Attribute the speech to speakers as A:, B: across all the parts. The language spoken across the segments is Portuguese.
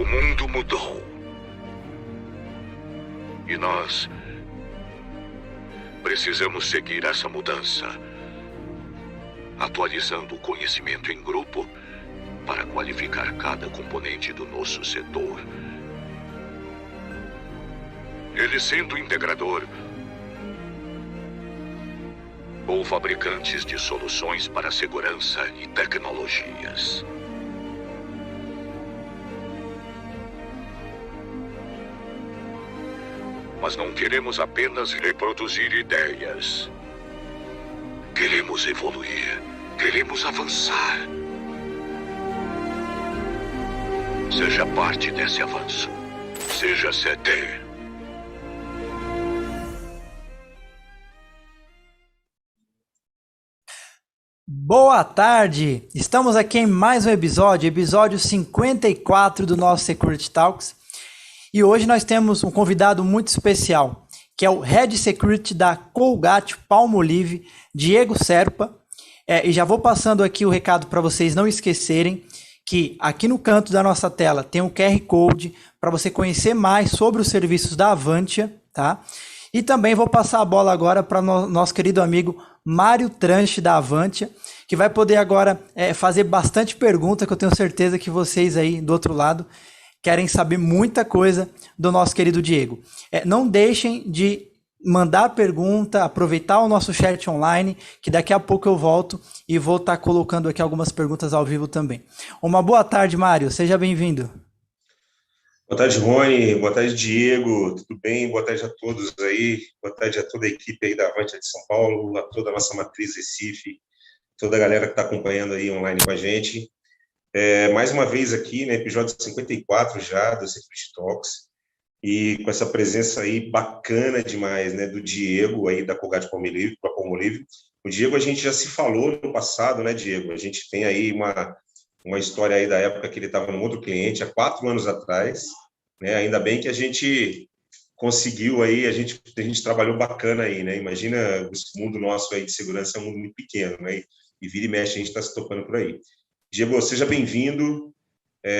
A: mundo mudou. E nós precisamos seguir essa mudança, atualizando o conhecimento em grupo para qualificar cada componente do nosso setor. Ele sendo integrador ou fabricantes de soluções para segurança e tecnologias. Mas não queremos apenas reproduzir ideias. Queremos evoluir. Queremos avançar. Seja parte desse avanço. Seja CD.
B: Boa tarde! Estamos aqui em mais um episódio 54 do nosso Security Talks. E hoje nós temos um convidado muito especial, que é o Head Security da Colgate-Palmolive, Diego Serpa. E já vou passando aqui o recado para vocês não esquecerem que aqui no canto da nossa tela tem um QR Code para você conhecer mais sobre os serviços da Avantia, tá? E também vou passar a bola agora para nosso querido amigo Mário Tranche da Avantia, que vai poder agora fazer bastante pergunta, que eu tenho certeza que vocês aí do outro lado querem saber muita coisa do nosso querido Diego. Não deixem de mandar pergunta, aproveitar o nosso chat online, que daqui a pouco eu volto e vou estar colocando aqui algumas perguntas ao vivo também. Uma boa tarde, Mário, seja bem-vindo.
C: Boa tarde, Rony. Boa tarde, Diego. Tudo bem? Boa tarde a todos aí. Boa tarde a toda a equipe aí da Avantia de São Paulo, a toda a nossa matriz Recife, toda a galera que está acompanhando aí online com a gente. Mais uma vez aqui, né, episódio 54 já do Security Talks, e com essa presença aí bacana demais, né, do Diego aí da Colgate-Palmolive. O Diego a gente já se falou no passado, né, Diego? A gente tem aí uma história aí da época que ele estava num outro cliente, há 4 anos atrás, né? Ainda bem que a gente conseguiu aí, a gente trabalhou bacana aí, né? Imagina, o mundo nosso aí de segurança é um mundo muito pequeno, né? E vira e mexe, a gente está se tocando por aí. Diego, seja bem-vindo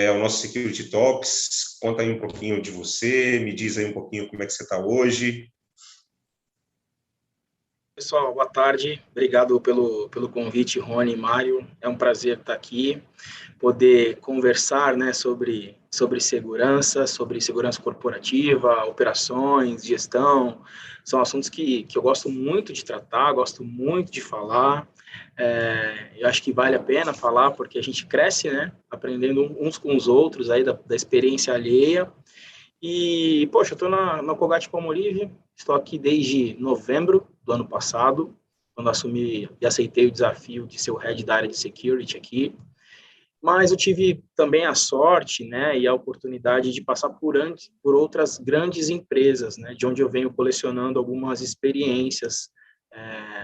C: ao nosso Security Talks. Conta aí um pouquinho de você, me diz aí um pouquinho como é que você está hoje.
D: Pessoal, boa tarde. Obrigado pelo convite, Rony e Mário. É um prazer estar aqui, poder conversar, né, sobre segurança corporativa, operações, gestão. São assuntos que eu gosto muito de tratar, gosto muito de falar. Eu acho que vale a pena falar, porque a gente cresce, né, aprendendo uns com os outros, aí da experiência alheia. E, poxa, eu estou na Colgate-Palmolive, estou aqui desde novembro do ano passado, quando assumi e aceitei o desafio de ser o head da área de security aqui. Mas eu tive também a sorte, né, e a oportunidade de passar por outras grandes empresas, né, de onde eu venho colecionando algumas experiências,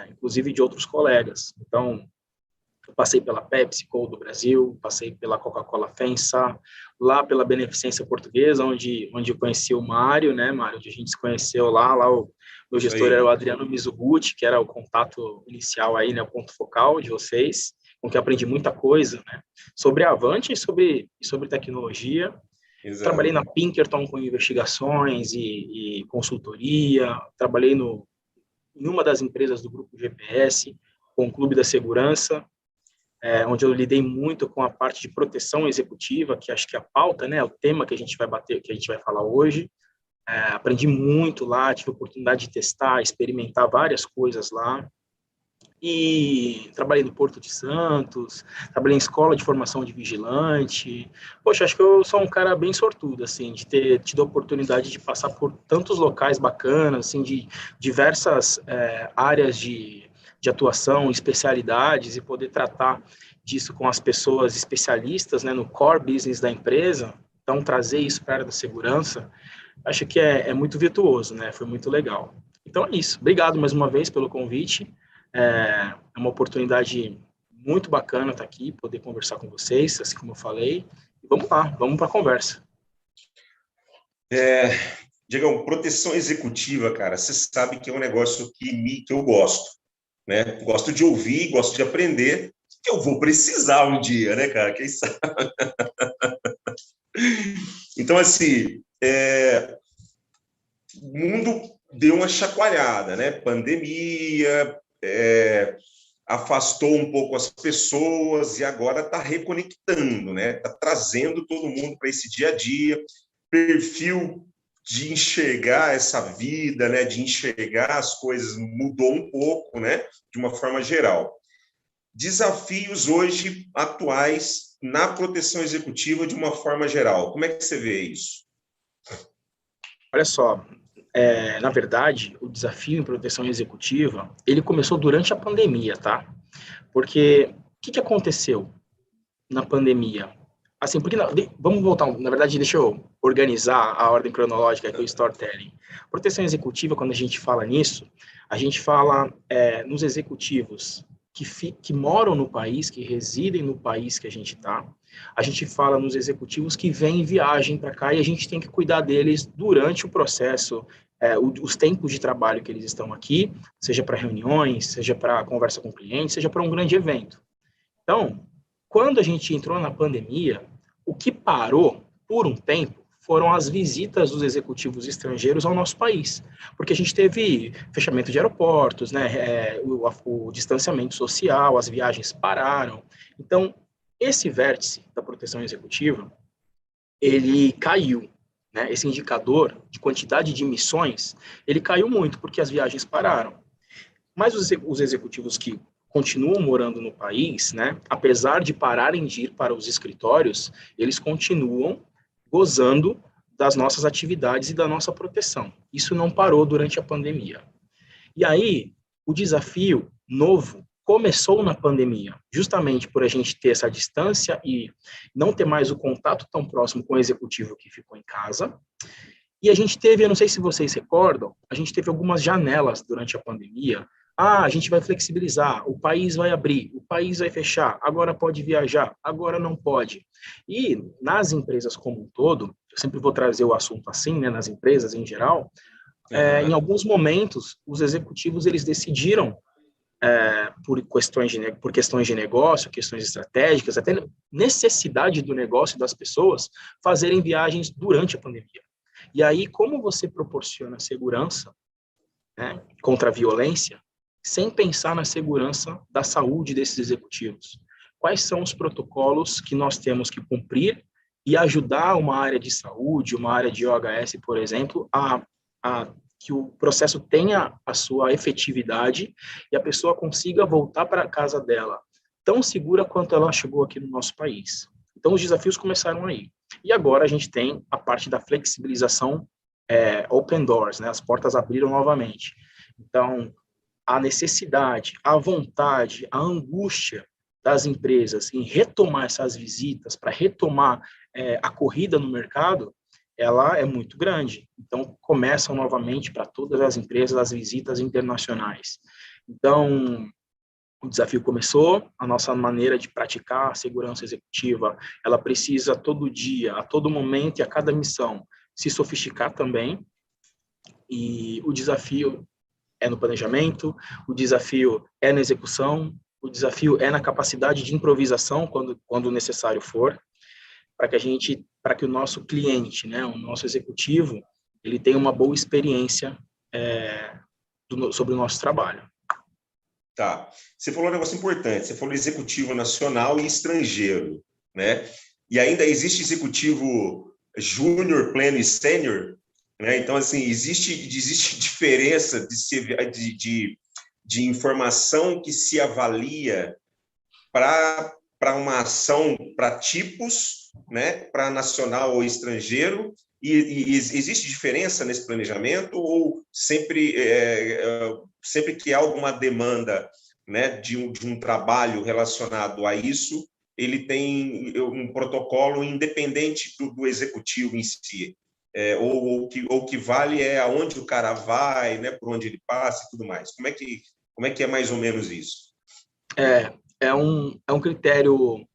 D: inclusive de outros colegas. Então, eu passei pela PepsiCo do Brasil, passei pela Coca-Cola FEMSA, lá pela Beneficência Portuguesa, onde eu conheci o Mário, né, Mário, onde a gente se conheceu lá o meu gestor era o Adriano Mizuguchi, que era o contato inicial aí, né, o ponto focal de vocês, com que eu aprendi muita coisa, né, sobre a Avantia e sobre tecnologia. Exato. Trabalhei na Pinkerton com investigações e consultoria, trabalhei em uma das empresas do grupo GPS, com o Clube da Segurança, onde eu lidei muito com a parte de proteção executiva, que acho que é a pauta, né, o tema que a gente vai falar hoje. Aprendi muito lá, tive a oportunidade de testar, experimentar várias coisas lá. E trabalhei no Porto de Santos, trabalhei em escola de formação de vigilante. Poxa, acho que eu sou um cara bem sortudo, assim, de ter tido a oportunidade de passar por tantos locais bacanas, assim, de diversas áreas de atuação, especialidades, e poder tratar disso com as pessoas especialistas, né, no core business da empresa. Então, trazer isso para a área da segurança, acho que é muito virtuoso, né? Foi muito legal. Então, é isso. Obrigado mais uma vez pelo convite. É uma oportunidade muito bacana estar aqui, poder conversar com vocês, assim como eu falei. Vamos lá, vamos para a conversa.
C: Diegão, proteção executiva, cara, você sabe que é um negócio que eu gosto, né? Gosto de ouvir, gosto de aprender, que eu vou precisar um dia, né, cara? Quem sabe? Então, assim, o mundo deu uma chacoalhada, né? Pandemia, afastou um pouco as pessoas e agora está reconectando, né? Está trazendo todo mundo para esse dia a dia, perfil de enxergar essa vida, né? De enxergar as coisas mudou um pouco, né? De uma forma geral. Desafios hoje atuais na proteção executiva de uma forma geral. Como é que você vê isso?
D: Olha só, na verdade, o desafio em proteção executiva, ele começou durante a pandemia, tá? Porque o que aconteceu na pandemia? Assim, porque vamos voltar, na verdade, deixa eu organizar a ordem cronológica aqui, o storytelling. Proteção executiva, quando a gente fala nisso, a gente fala nos executivos que moram no país, que residem no país que a gente está. A gente fala nos executivos que vêm em viagem para cá e a gente tem que cuidar deles durante o processo, os tempos de trabalho que eles estão aqui, seja para reuniões, seja para conversa com clientes, seja para um grande evento. Então, quando a gente entrou na pandemia, o que parou por um tempo foram as visitas dos executivos estrangeiros ao nosso país, porque a gente teve fechamento de aeroportos, né, o distanciamento social, as viagens pararam. Então, esse vértice da proteção executiva, ele caiu, né, esse indicador de quantidade de missões, ele caiu muito, porque as viagens pararam. Mas os executivos que continuam morando no país, né, apesar de pararem de ir para os escritórios, eles continuam gozando das nossas atividades e da nossa proteção. Isso não parou durante a pandemia. E aí, o desafio novo começou na pandemia, justamente por a gente ter essa distância e não ter mais o contato tão próximo com o executivo que ficou em casa. E a gente teve, eu não sei se vocês recordam, a gente teve algumas janelas durante a pandemia. A gente vai flexibilizar, o país vai abrir, o país vai fechar, agora pode viajar, agora não pode. E nas empresas como um todo, eu sempre vou trazer o assunto assim, né, nas empresas em geral, em alguns momentos, os executivos eles decidiram, por questões de negócio, questões estratégicas, até necessidade do negócio das pessoas, fazerem viagens durante a pandemia. E aí, como você proporciona segurança, né, contra a violência, sem pensar na segurança da saúde desses executivos? Quais são os protocolos que nós temos que cumprir e ajudar uma área de saúde, uma área de OHS, por exemplo, a que o processo tenha a sua efetividade e a pessoa consiga voltar para a casa dela tão segura quanto ela chegou aqui no nosso país. Então, os desafios começaram aí. E agora a gente tem a parte da flexibilização, open doors, né? As portas abriram novamente. Então, a necessidade, a vontade, a angústia das empresas em retomar essas visitas, para retomar a corrida no mercado, ela é muito grande. Então, começam novamente para todas as empresas as visitas internacionais. Então, o desafio começou, a nossa maneira de praticar a segurança executiva, ela precisa todo dia, a todo momento e a cada missão se sofisticar também. E o desafio é no planejamento, o desafio é na execução, o desafio é na capacidade de improvisação quando necessário for, para que o nosso cliente, né, o nosso executivo, ele tenha uma boa experiência sobre o nosso trabalho.
C: Tá. Você falou um negócio importante, você falou executivo nacional e estrangeiro, né? E ainda existe executivo júnior, pleno e sênior, né? Então, assim, existe diferença de informação que se avalia para uma ação, para tipos, né? Para nacional ou estrangeiro, e existe diferença nesse planejamento ou sempre que há alguma demanda, né, de um trabalho relacionado a isso, ele tem um protocolo independente do executivo em si, ou que vale é aonde o cara vai, né, por onde ele passa e tudo mais. Como é que é mais ou menos isso?
D: É um critério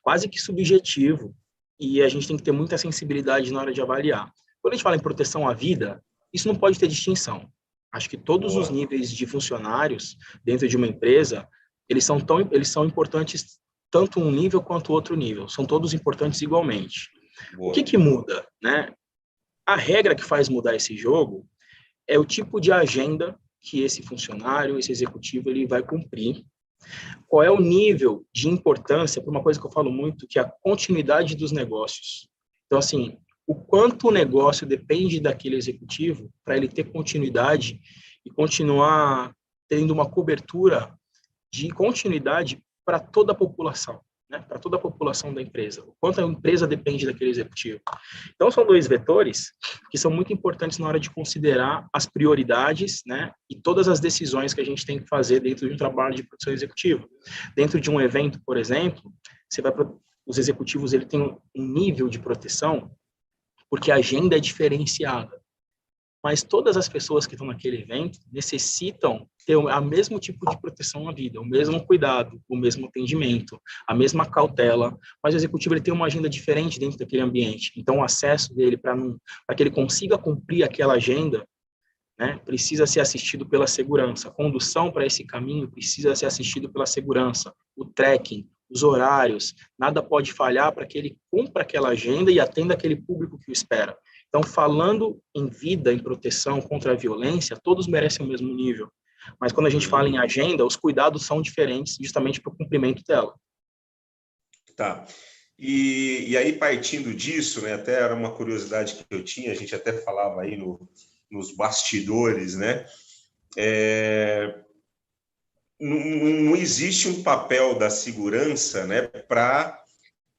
D: quase que subjetivo e a gente tem que ter muita sensibilidade na hora de avaliar. Quando a gente fala em proteção à vida, isso não pode ter distinção. Acho que todos os níveis de funcionários dentro de uma empresa, eles são importantes tanto um nível quanto outro nível. São todos importantes igualmente. O que muda, né? A regra que faz mudar esse jogo é o tipo de agenda que esse funcionário, esse executivo, ele vai cumprir. Qual é o nível de importância para uma coisa que eu falo muito, que é a continuidade dos negócios. Então, assim, o quanto o negócio depende daquele executivo para ele ter continuidade e continuar tendo uma cobertura de continuidade para toda a população, né? Para toda a população da empresa. O quanto a empresa depende daquele executivo. Então, são dois vetores que são muito importantes na hora de considerar as prioridades, né? E todas as decisões que a gente tem que fazer dentro de um trabalho de produção executiva. Dentro de um evento, por exemplo, os executivos ele têm um nível de proteção porque a agenda é diferenciada. Mas todas as pessoas que estão naquele evento necessitam ter o mesmo tipo de proteção na vida, o mesmo cuidado, o mesmo atendimento, a mesma cautela, mas o executivo ele tem uma agenda diferente dentro daquele ambiente. Então, o acesso dele para que ele consiga cumprir aquela agenda, né, precisa ser assistido pela segurança. A condução para esse caminho precisa ser assistido pela segurança. O tracking, os horários, nada pode falhar para que ele cumpra aquela agenda e atenda aquele público que o espera. Então, falando em vida, em proteção contra a violência, todos merecem o mesmo nível. Mas quando a gente fala em agenda, os cuidados são diferentes justamente para o cumprimento dela.
C: Tá. E aí, partindo disso, né, até era uma curiosidade que eu tinha, a gente até falava aí nos bastidores, né? Não existe um papel da segurança, né,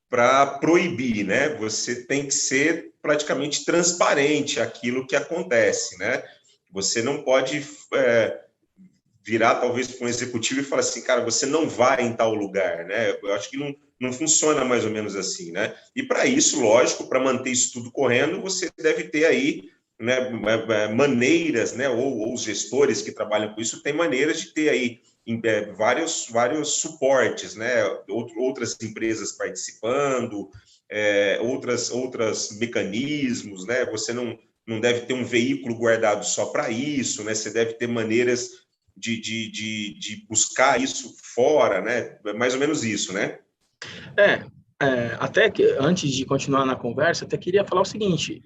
C: para proibir, né? Você tem que ser praticamente transparente aquilo que acontece, né? Você não pode virar talvez para um executivo e falar assim, cara, você não vai em tal lugar, né? Eu acho que não funciona mais ou menos assim, né? E para isso, lógico, para manter isso tudo correndo, você deve ter aí, né, maneiras, né? Ou os gestores que trabalham com isso têm maneiras de ter aí vários suportes, né? Outras empresas participando, outras mecanismos, né? Você não deve ter um veículo guardado só para isso, né? Você deve ter maneiras de buscar isso fora, né? Mais ou menos isso, né?
D: Até que antes de continuar na conversa, até queria falar o seguinte,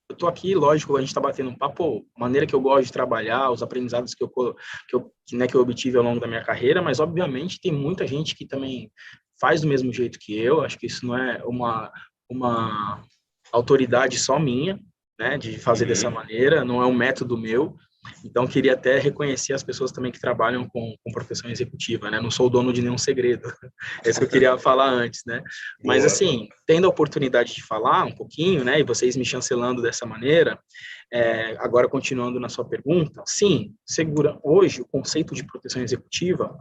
D: eu estou aqui, lógico, a gente está batendo um papo, a maneira que eu gosto de trabalhar, os aprendizados que eu obtive ao longo da minha carreira, mas, obviamente, tem muita gente que também faz do mesmo jeito que eu, acho que isso não é uma autoridade só minha, né, de fazer dessa maneira, não é um método meu. Então, queria até reconhecer as pessoas também que trabalham com proteção executiva, né? Não sou o dono de nenhum segredo. É isso que eu queria falar antes, né? Mas, assim, tendo a oportunidade de falar um pouquinho, né? E vocês me chancelando dessa maneira, agora continuando na sua pergunta, sim, hoje o conceito de proteção executiva,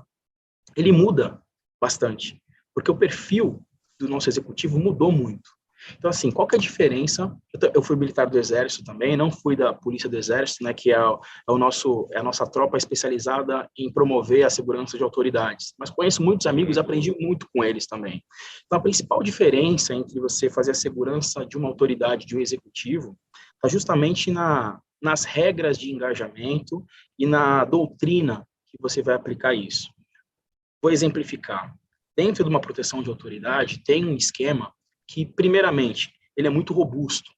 D: ele muda bastante, porque o perfil do nosso executivo mudou muito. Então, assim, qual que é a diferença? Eu fui militar do Exército também, não fui da Polícia do Exército, né, que é a nossa tropa especializada em promover a segurança de autoridades. Mas conheço muitos amigos e aprendi muito com eles também. Então, a principal diferença entre você fazer a segurança de uma autoridade, de um executivo, está justamente nas regras de engajamento e na doutrina que você vai aplicar isso. Vou exemplificar. Dentro de uma proteção de autoridade, tem um esquema que, primeiramente, ele é muito robusto.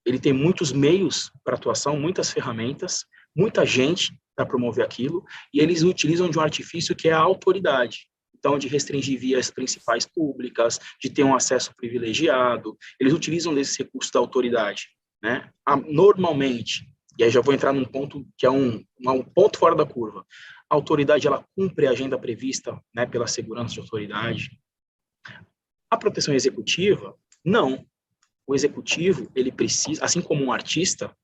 D: Ele tem muitos meios para atuação, muitas ferramentas, muita gente para promover aquilo, e eles utilizam de um artifício que é a autoridade. Então, de restringir vias principais públicas, de ter um acesso privilegiado, eles utilizam desses recursos da autoridade, né? Normalmente, e aí já vou entrar num ponto que é um ponto fora da curva, a autoridade, ela cumpre a agenda prevista, né, pela segurança de autoridade. A proteção executiva, não. O executivo, ele precisa, assim como um artista,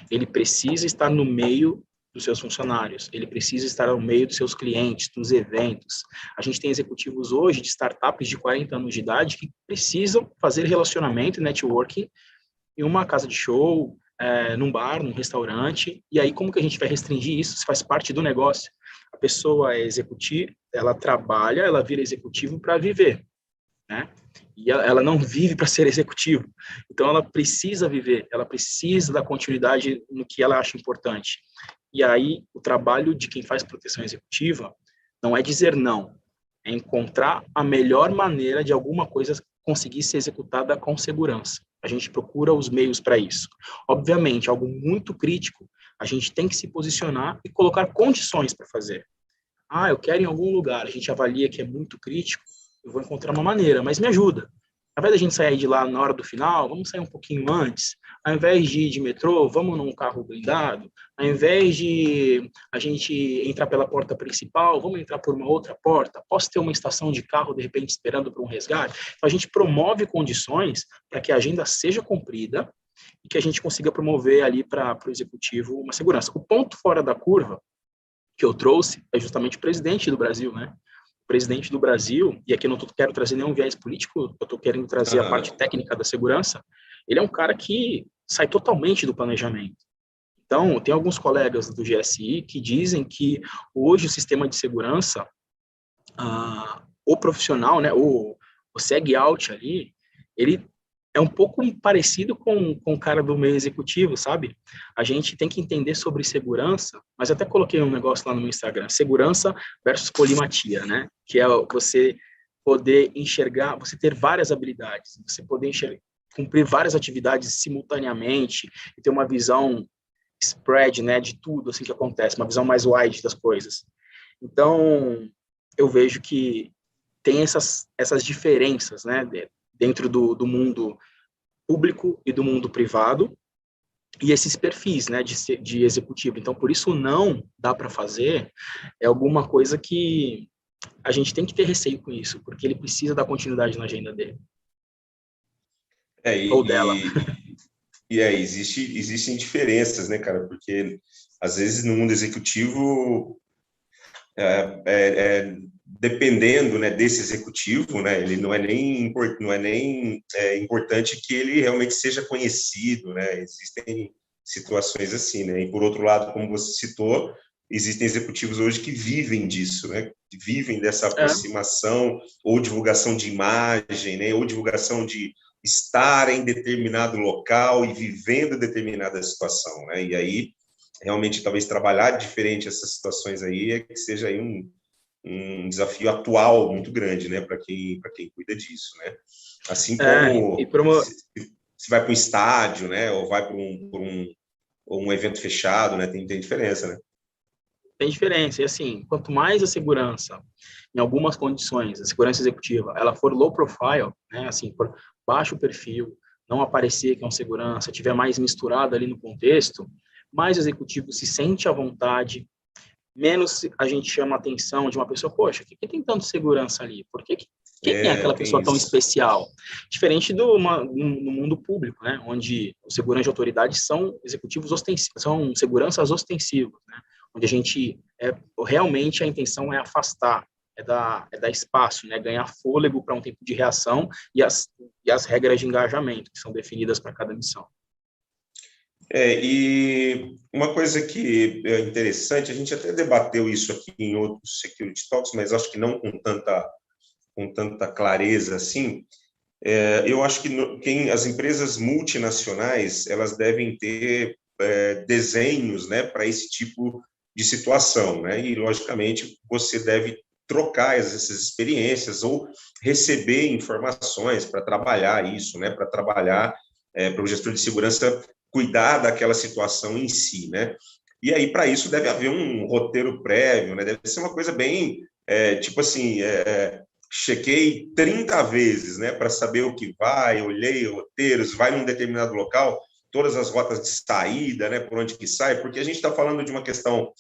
D: ele precisa estar no meio dos seus funcionários, ele precisa estar no meio dos seus clientes, dos eventos. A gente tem executivos hoje de startups de 40 anos de idade que precisam fazer relacionamento e networking em uma casa de show, num bar, num restaurante, e aí como que a gente vai restringir isso? Isso faz parte do negócio. A pessoa é executiva, ela trabalha, ela vira executivo para viver, né? E ela não vive para ser executivo. Então, ela precisa viver, ela precisa da continuidade no que ela acha importante. E aí, o trabalho de quem faz proteção executiva não é dizer não, é encontrar a melhor maneira de alguma coisa conseguir ser executada com segurança. A gente procura os meios para isso. Obviamente, algo muito crítico, a gente tem que se posicionar e colocar condições para fazer. Eu quero ir em algum lugar, a gente avalia que é muito crítico, eu vou encontrar uma maneira, mas me ajuda. Ao invés da gente sair de lá na hora do final, vamos sair um pouquinho antes. Ao invés de ir de metrô, vamos num carro blindado. Ao invés de a gente entrar pela porta principal, vamos entrar por uma outra porta. Posso ter uma estação de carro, de repente, esperando por um resgate? Então, a gente promove condições para que a agenda seja cumprida e que a gente consiga promover ali para o executivo uma segurança. O ponto fora da curva que eu trouxe é justamente o presidente do Brasil, né? Presidente do Brasil, e aqui eu não quero trazer nenhum viés político, eu estou querendo trazer a parte técnica da segurança, ele é um cara que sai totalmente do planejamento. Então, tem alguns colegas do GSI que dizem que hoje o sistema de segurança, o profissional, né, o SegOut ali, ele é um pouco parecido com o cara do meio executivo, sabe? A gente tem que entender sobre segurança, mas até coloquei um negócio lá no meu Instagram, segurança versus polimatia, né? Que é você poder enxergar, você ter várias habilidades, você poder cumprir várias atividades simultaneamente e ter uma visão spread, né, de tudo assim que acontece, uma visão mais wide das coisas. Então, eu vejo que tem essas diferenças, né, dentro do mundo público e do mundo privado, e esses perfis, né, de executivo. Então, por isso não dá para fazer, é alguma coisa que a gente tem que ter receio com isso, porque ele precisa dar continuidade na agenda dele. Ou dela.
C: Existem diferenças, né, cara? Porque, às vezes, no mundo executivo, dependendo, né, desse executivo, né, ele não é nem importante que ele realmente seja conhecido, né, existem situações assim, né, e por outro lado, como você citou, existem executivos hoje que vivem disso, né, vivem dessa aproximação ou divulgação de imagem, né, ou divulgação de estar em determinado local e vivendo determinada situação, né, e aí, realmente, talvez trabalhar diferente essas situações aí é que seja aí um desafio atual muito grande, né, para quem cuida disso, né? Assim como se vai para um estádio, né, ou vai para um evento fechado, né, tem diferença, né?
D: Tem diferença, e assim, quanto mais a segurança, em algumas condições, a segurança executiva, ela for low profile, né, assim, por baixo perfil, não aparecer que é um segurança, tiver mais misturado ali no contexto, mais o executivo se sente à vontade, menos a gente chama a atenção de uma pessoa, poxa, por que tem tanto segurança ali? Quem é aquela pessoa tão especial? Diferente no mundo público, né, onde os seguranças de autoridade são executivos ostensivos, são seguranças ostensivos, né, onde a gente, realmente a intenção é afastar, é dar espaço, né, ganhar fôlego para um tempo de reação e as regras de engajamento que são definidas para cada missão.
C: E uma coisa que é interessante, a gente até debateu isso aqui em outros Security Talks, mas acho que não com tanta clareza assim. Eu acho que as empresas multinacionais, elas devem ter desenhos, né, para esse tipo de situação, né, e, logicamente, você deve trocar essas experiências ou receber informações para trabalhar isso, né, para trabalhar, para o gestor de segurança cuidar daquela situação em si, né? E aí, para isso, deve haver um roteiro prévio, né? Deve ser uma coisa bem, tipo assim, chequei 30 vezes, né, para saber o que vai, olhei roteiros, vai num determinado local, todas as rotas de saída, né, por onde que sai, porque a gente está falando de uma questão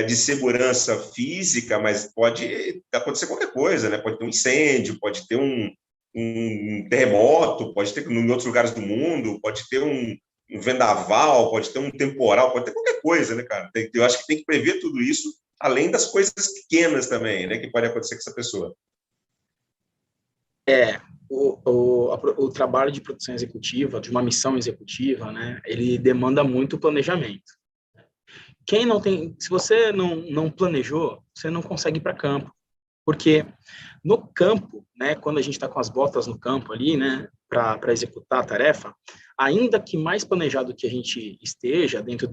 C: de segurança física, mas pode acontecer qualquer coisa, né? Pode ter um incêndio, pode ter um terremoto, pode ter em outros lugares do mundo, pode ter um vendaval, pode ter um temporal, pode ter qualquer coisa, né, cara? Eu acho que tem que prever tudo isso, além das coisas pequenas também, né, que pode acontecer com essa pessoa.
D: O trabalho de produção executiva, de uma missão executiva, né, ele demanda muito planejamento. Se você não planejou, você não consegue ir para campo, porque no campo, né, quando a gente está com as botas no campo ali, né, para executar a tarefa, ainda que mais planejado que a gente esteja dentro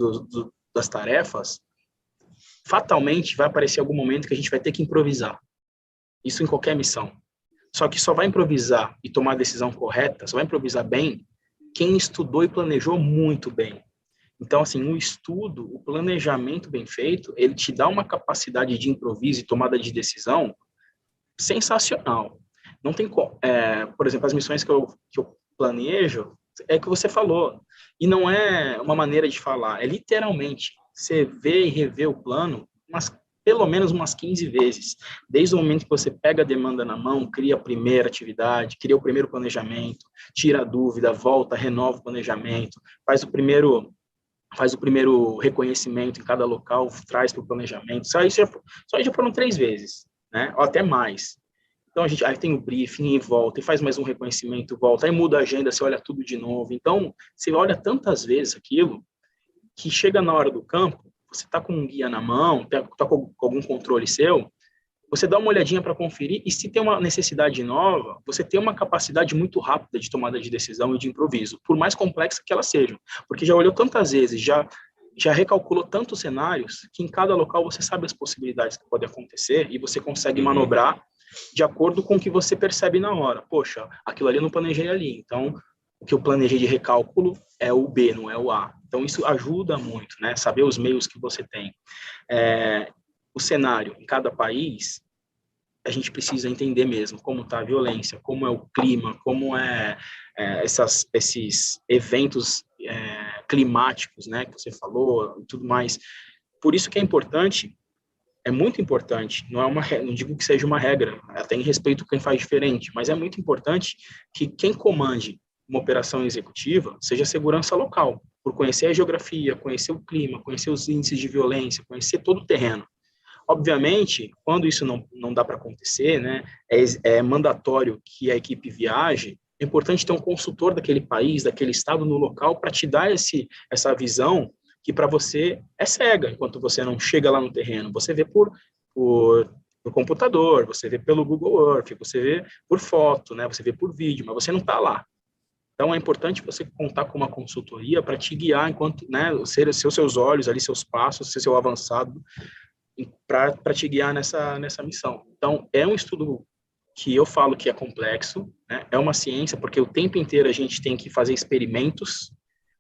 D: das tarefas, fatalmente vai aparecer algum momento que a gente vai ter que improvisar. Isso em qualquer missão. Só que só vai improvisar e tomar a decisão correta, só vai improvisar bem quem estudou e planejou muito bem. Então, assim, o estudo, o planejamento bem feito, ele te dá uma capacidade de improviso e tomada de decisão sensacional. Não tem, por exemplo, as missões que eu planejo, é que você falou, e não é uma maneira de falar, é literalmente, você vê e revê o plano, pelo menos umas 15 vezes, desde o momento que você pega a demanda na mão, cria a primeira atividade, cria o primeiro planejamento, tira a dúvida, volta, renova o planejamento, faz o primeiro reconhecimento em cada local, traz para o planejamento, só isso já foram 3 vezes, né? Ou até mais. Então, a gente aí tem o briefing e volta, e faz mais um reconhecimento, volta, aí muda a agenda, você olha tudo de novo. Então, você olha tantas vezes aquilo, que chega na hora do campo, você está com um guia na mão, está com algum controle seu, você dá uma olhadinha para conferir, e se tem uma necessidade nova, você tem uma capacidade muito rápida de tomada de decisão e de improviso, por mais complexa que ela seja, porque já olhou tantas vezes, já recalculou tantos cenários, que em cada local você sabe as possibilidades que podem acontecer, e você consegue manobrar de acordo com o que você percebe na hora. Poxa, aquilo ali eu não planejei ali, então o que eu planejei de recálculo é o B, não é o A. Então isso ajuda muito, né? Saber os meios que você tem. O cenário em cada país, a gente precisa entender mesmo como está a violência, como é o clima, como esses eventos climáticos, né, que você falou, e tudo mais. Por isso que é importante, é muito importante, não digo que seja uma regra, até em respeito a quem faz diferente, mas é muito importante que quem comande uma operação executiva seja a segurança local, por conhecer a geografia, conhecer o clima, conhecer os índices de violência, conhecer todo o terreno. Obviamente, quando isso não dá para acontecer, né, é mandatório que a equipe viaje, é importante ter um consultor daquele país, daquele estado no local, para te dar essa visão que para você é cega, enquanto você não chega lá no terreno. Você vê por computador, você vê pelo Google Earth, você vê por foto, né, você vê por vídeo, mas você não está lá. Então, é importante você contar com uma consultoria para te guiar, enquanto, né, ser seus olhos ali, seus passos, ser seu avançado, para te guiar nessa missão. Então, é um estudo que eu falo que é complexo, né? É uma ciência, porque o tempo inteiro a gente tem que fazer experimentos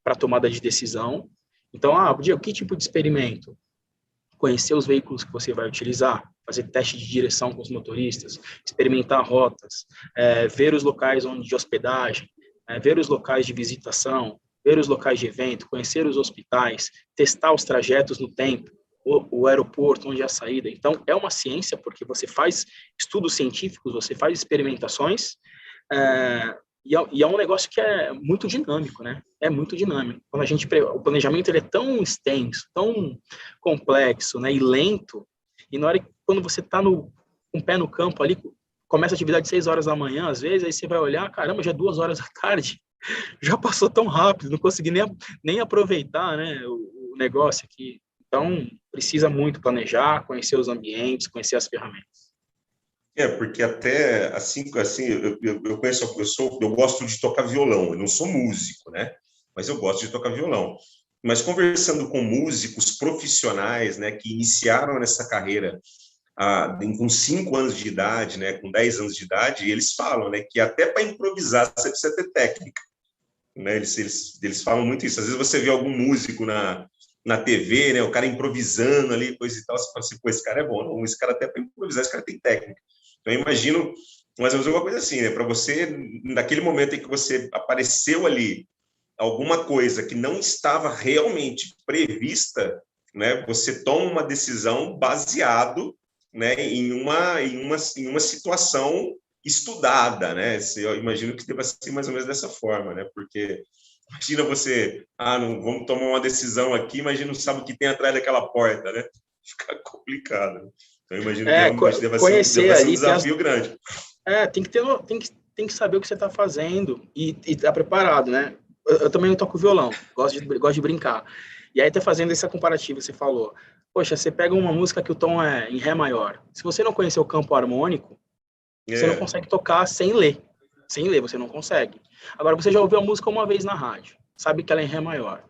D: para tomada de decisão. Então, Diego, que tipo de experimento? Conhecer os veículos que você vai utilizar, fazer teste de direção com os motoristas, experimentar rotas, ver os locais de hospedagem, ver os locais de visitação, ver os locais de evento, conhecer os hospitais, testar os trajetos no tempo, o aeroporto, onde é a saída. Então, é uma ciência, porque você faz estudos científicos, você faz experimentações, e é um negócio que é muito dinâmico, né? É muito dinâmico. O planejamento ele é tão extenso, tão complexo, né? E lento, e quando você está com o pé no campo ali, começa a atividade 6 horas da manhã, às vezes, aí você vai olhar, caramba, já é 2 horas da tarde, já passou tão rápido, não consegui nem aproveitar, né, o negócio aqui. Então, precisa muito planejar, conhecer os ambientes, conhecer as ferramentas.
C: Porque até assim eu conheço, eu gosto de tocar violão, eu não sou músico, né? Mas eu gosto de tocar violão. Mas conversando com músicos profissionais, né, que iniciaram nessa carreira com 5 anos de idade, né, com 10 anos de idade, eles falam, né, que até para improvisar você precisa ter técnica, né? Eles falam muito isso. Às vezes você vê algum músico na TV, né, o cara improvisando ali, coisa e tal, você fala assim, pô, esse cara é bom. Não, esse cara até para improvisar, esse cara tem técnica. Então, eu imagino, mais ou menos uma coisa assim, né, para você, naquele momento em que você apareceu ali, alguma coisa que não estava realmente prevista, né, você toma uma decisão baseado, né, em uma situação estudada, né? Eu imagino que deva ser mais ou menos dessa forma, né? Porque imagina você, não vamos tomar uma decisão aqui, imagina não sabe o que tem atrás daquela porta, né? Fica complicado. Então, eu imagino que realmente deve ser um desafio grande.
D: Tem que saber o que você está fazendo e estar preparado, né? Eu também toco violão, gosto de brincar. E aí, tá fazendo essa comparativa, você falou, poxa, você pega uma música que o tom é em Ré maior. Se você não conhecer o campo harmônico, você não consegue tocar sem ler. Sem ler, você não consegue. Agora, você já ouviu a música uma vez na rádio, sabe que ela é em Ré maior.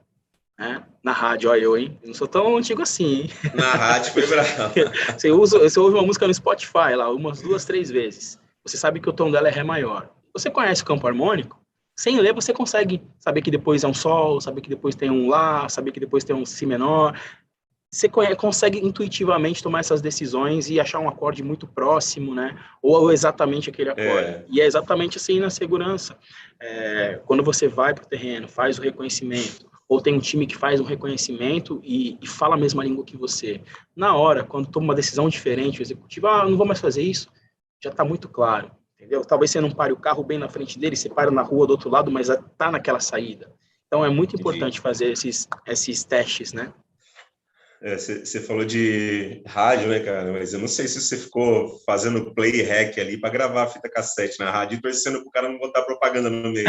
D: Né? Na rádio, olha eu, hein? Não sou tão antigo assim, hein?
C: Na rádio foi bravo.
D: Você ouve uma música no Spotify lá, umas 2, 3 vezes. você sabe que o tom dela é Ré maior. Você conhece o campo harmônico, sem ler você consegue saber que depois é um Sol, saber que depois tem um Lá, saber que depois tem um Si menor. Você consegue intuitivamente tomar essas decisões e achar um acorde muito próximo, né? Ou exatamente aquele acorde. E é exatamente assim na segurança. Quando você vai para o terreno, faz o reconhecimento, ou tem um time que faz um reconhecimento e fala a mesma língua que você. Na hora, quando toma uma decisão diferente, o executivo, não vou mais fazer isso, já está muito claro, entendeu? Talvez você não pare o carro bem na frente dele, você para na rua do outro lado, mas está naquela saída. Então, é muito importante fazer esses testes, né?
C: Você falou de rádio, né, cara? Mas eu não sei se você ficou fazendo play hack ali para gravar a fita cassete na rádio e torcendo para o cara não botar propaganda no meio.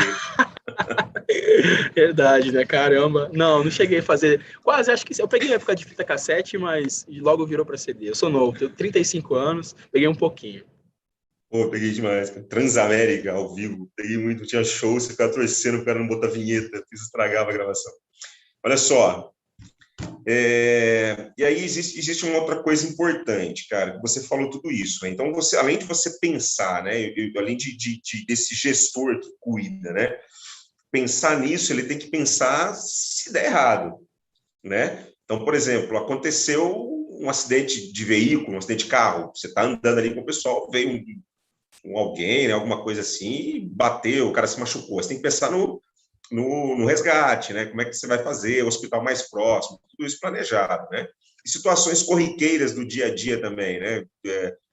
D: Verdade, né? Caramba. Não cheguei a fazer. Quase, acho que eu peguei a época de fita cassete, mas logo virou para CD. Eu sou novo, tenho 35 anos, peguei um pouquinho.
C: Pô, peguei demais, cara. Transamérica, ao vivo. Peguei muito, tinha show, você ficava torcendo para o cara não botar vinheta, isso estragava a gravação. Olha só. E aí existe uma outra coisa importante, cara, você falou tudo isso, né? Então, além de você pensar, né, além desse gestor que cuida, né, pensar nisso, ele tem que pensar se der errado, né? Então, por exemplo, aconteceu um acidente de veículo, um acidente de carro, você está andando ali com o pessoal, veio alguém, né, alguma coisa assim, bateu, o cara se machucou, você tem que pensar no resgate, né? Como é que você vai fazer, o hospital mais próximo, tudo isso planejado, né? E situações corriqueiras do dia a dia também, né?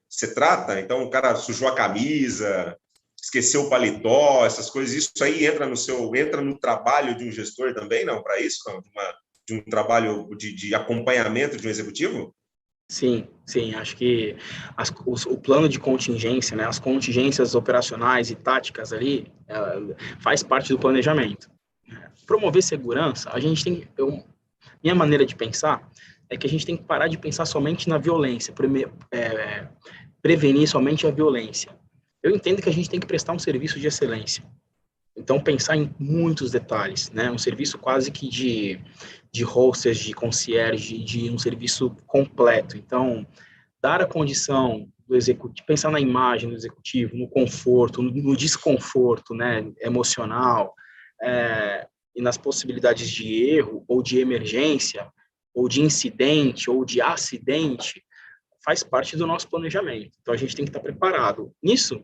C: Você trata, então o cara sujou a camisa, esqueceu o paletó, essas coisas, isso aí entra no trabalho de um gestor também, não? Para isso, não? De um trabalho de acompanhamento de um executivo?
D: Sim, acho que o plano de contingência, né, as contingências operacionais e táticas ali, faz parte do planejamento. Promover segurança, a gente tem, minha maneira de pensar é que a gente tem que parar de pensar somente na violência, prevenir somente a violência. Eu entendo que a gente tem que prestar um serviço de excelência. Então, pensar em muitos detalhes, né? Um serviço quase que de hostess, de concierge, de um serviço completo. Então, dar a condição do executivo, pensar na imagem do executivo, no conforto, no desconforto, né, emocional, e nas possibilidades de erro, ou de emergência, ou de incidente, ou de acidente, faz parte do nosso planejamento. Então, a gente tem que estar preparado. Nisso,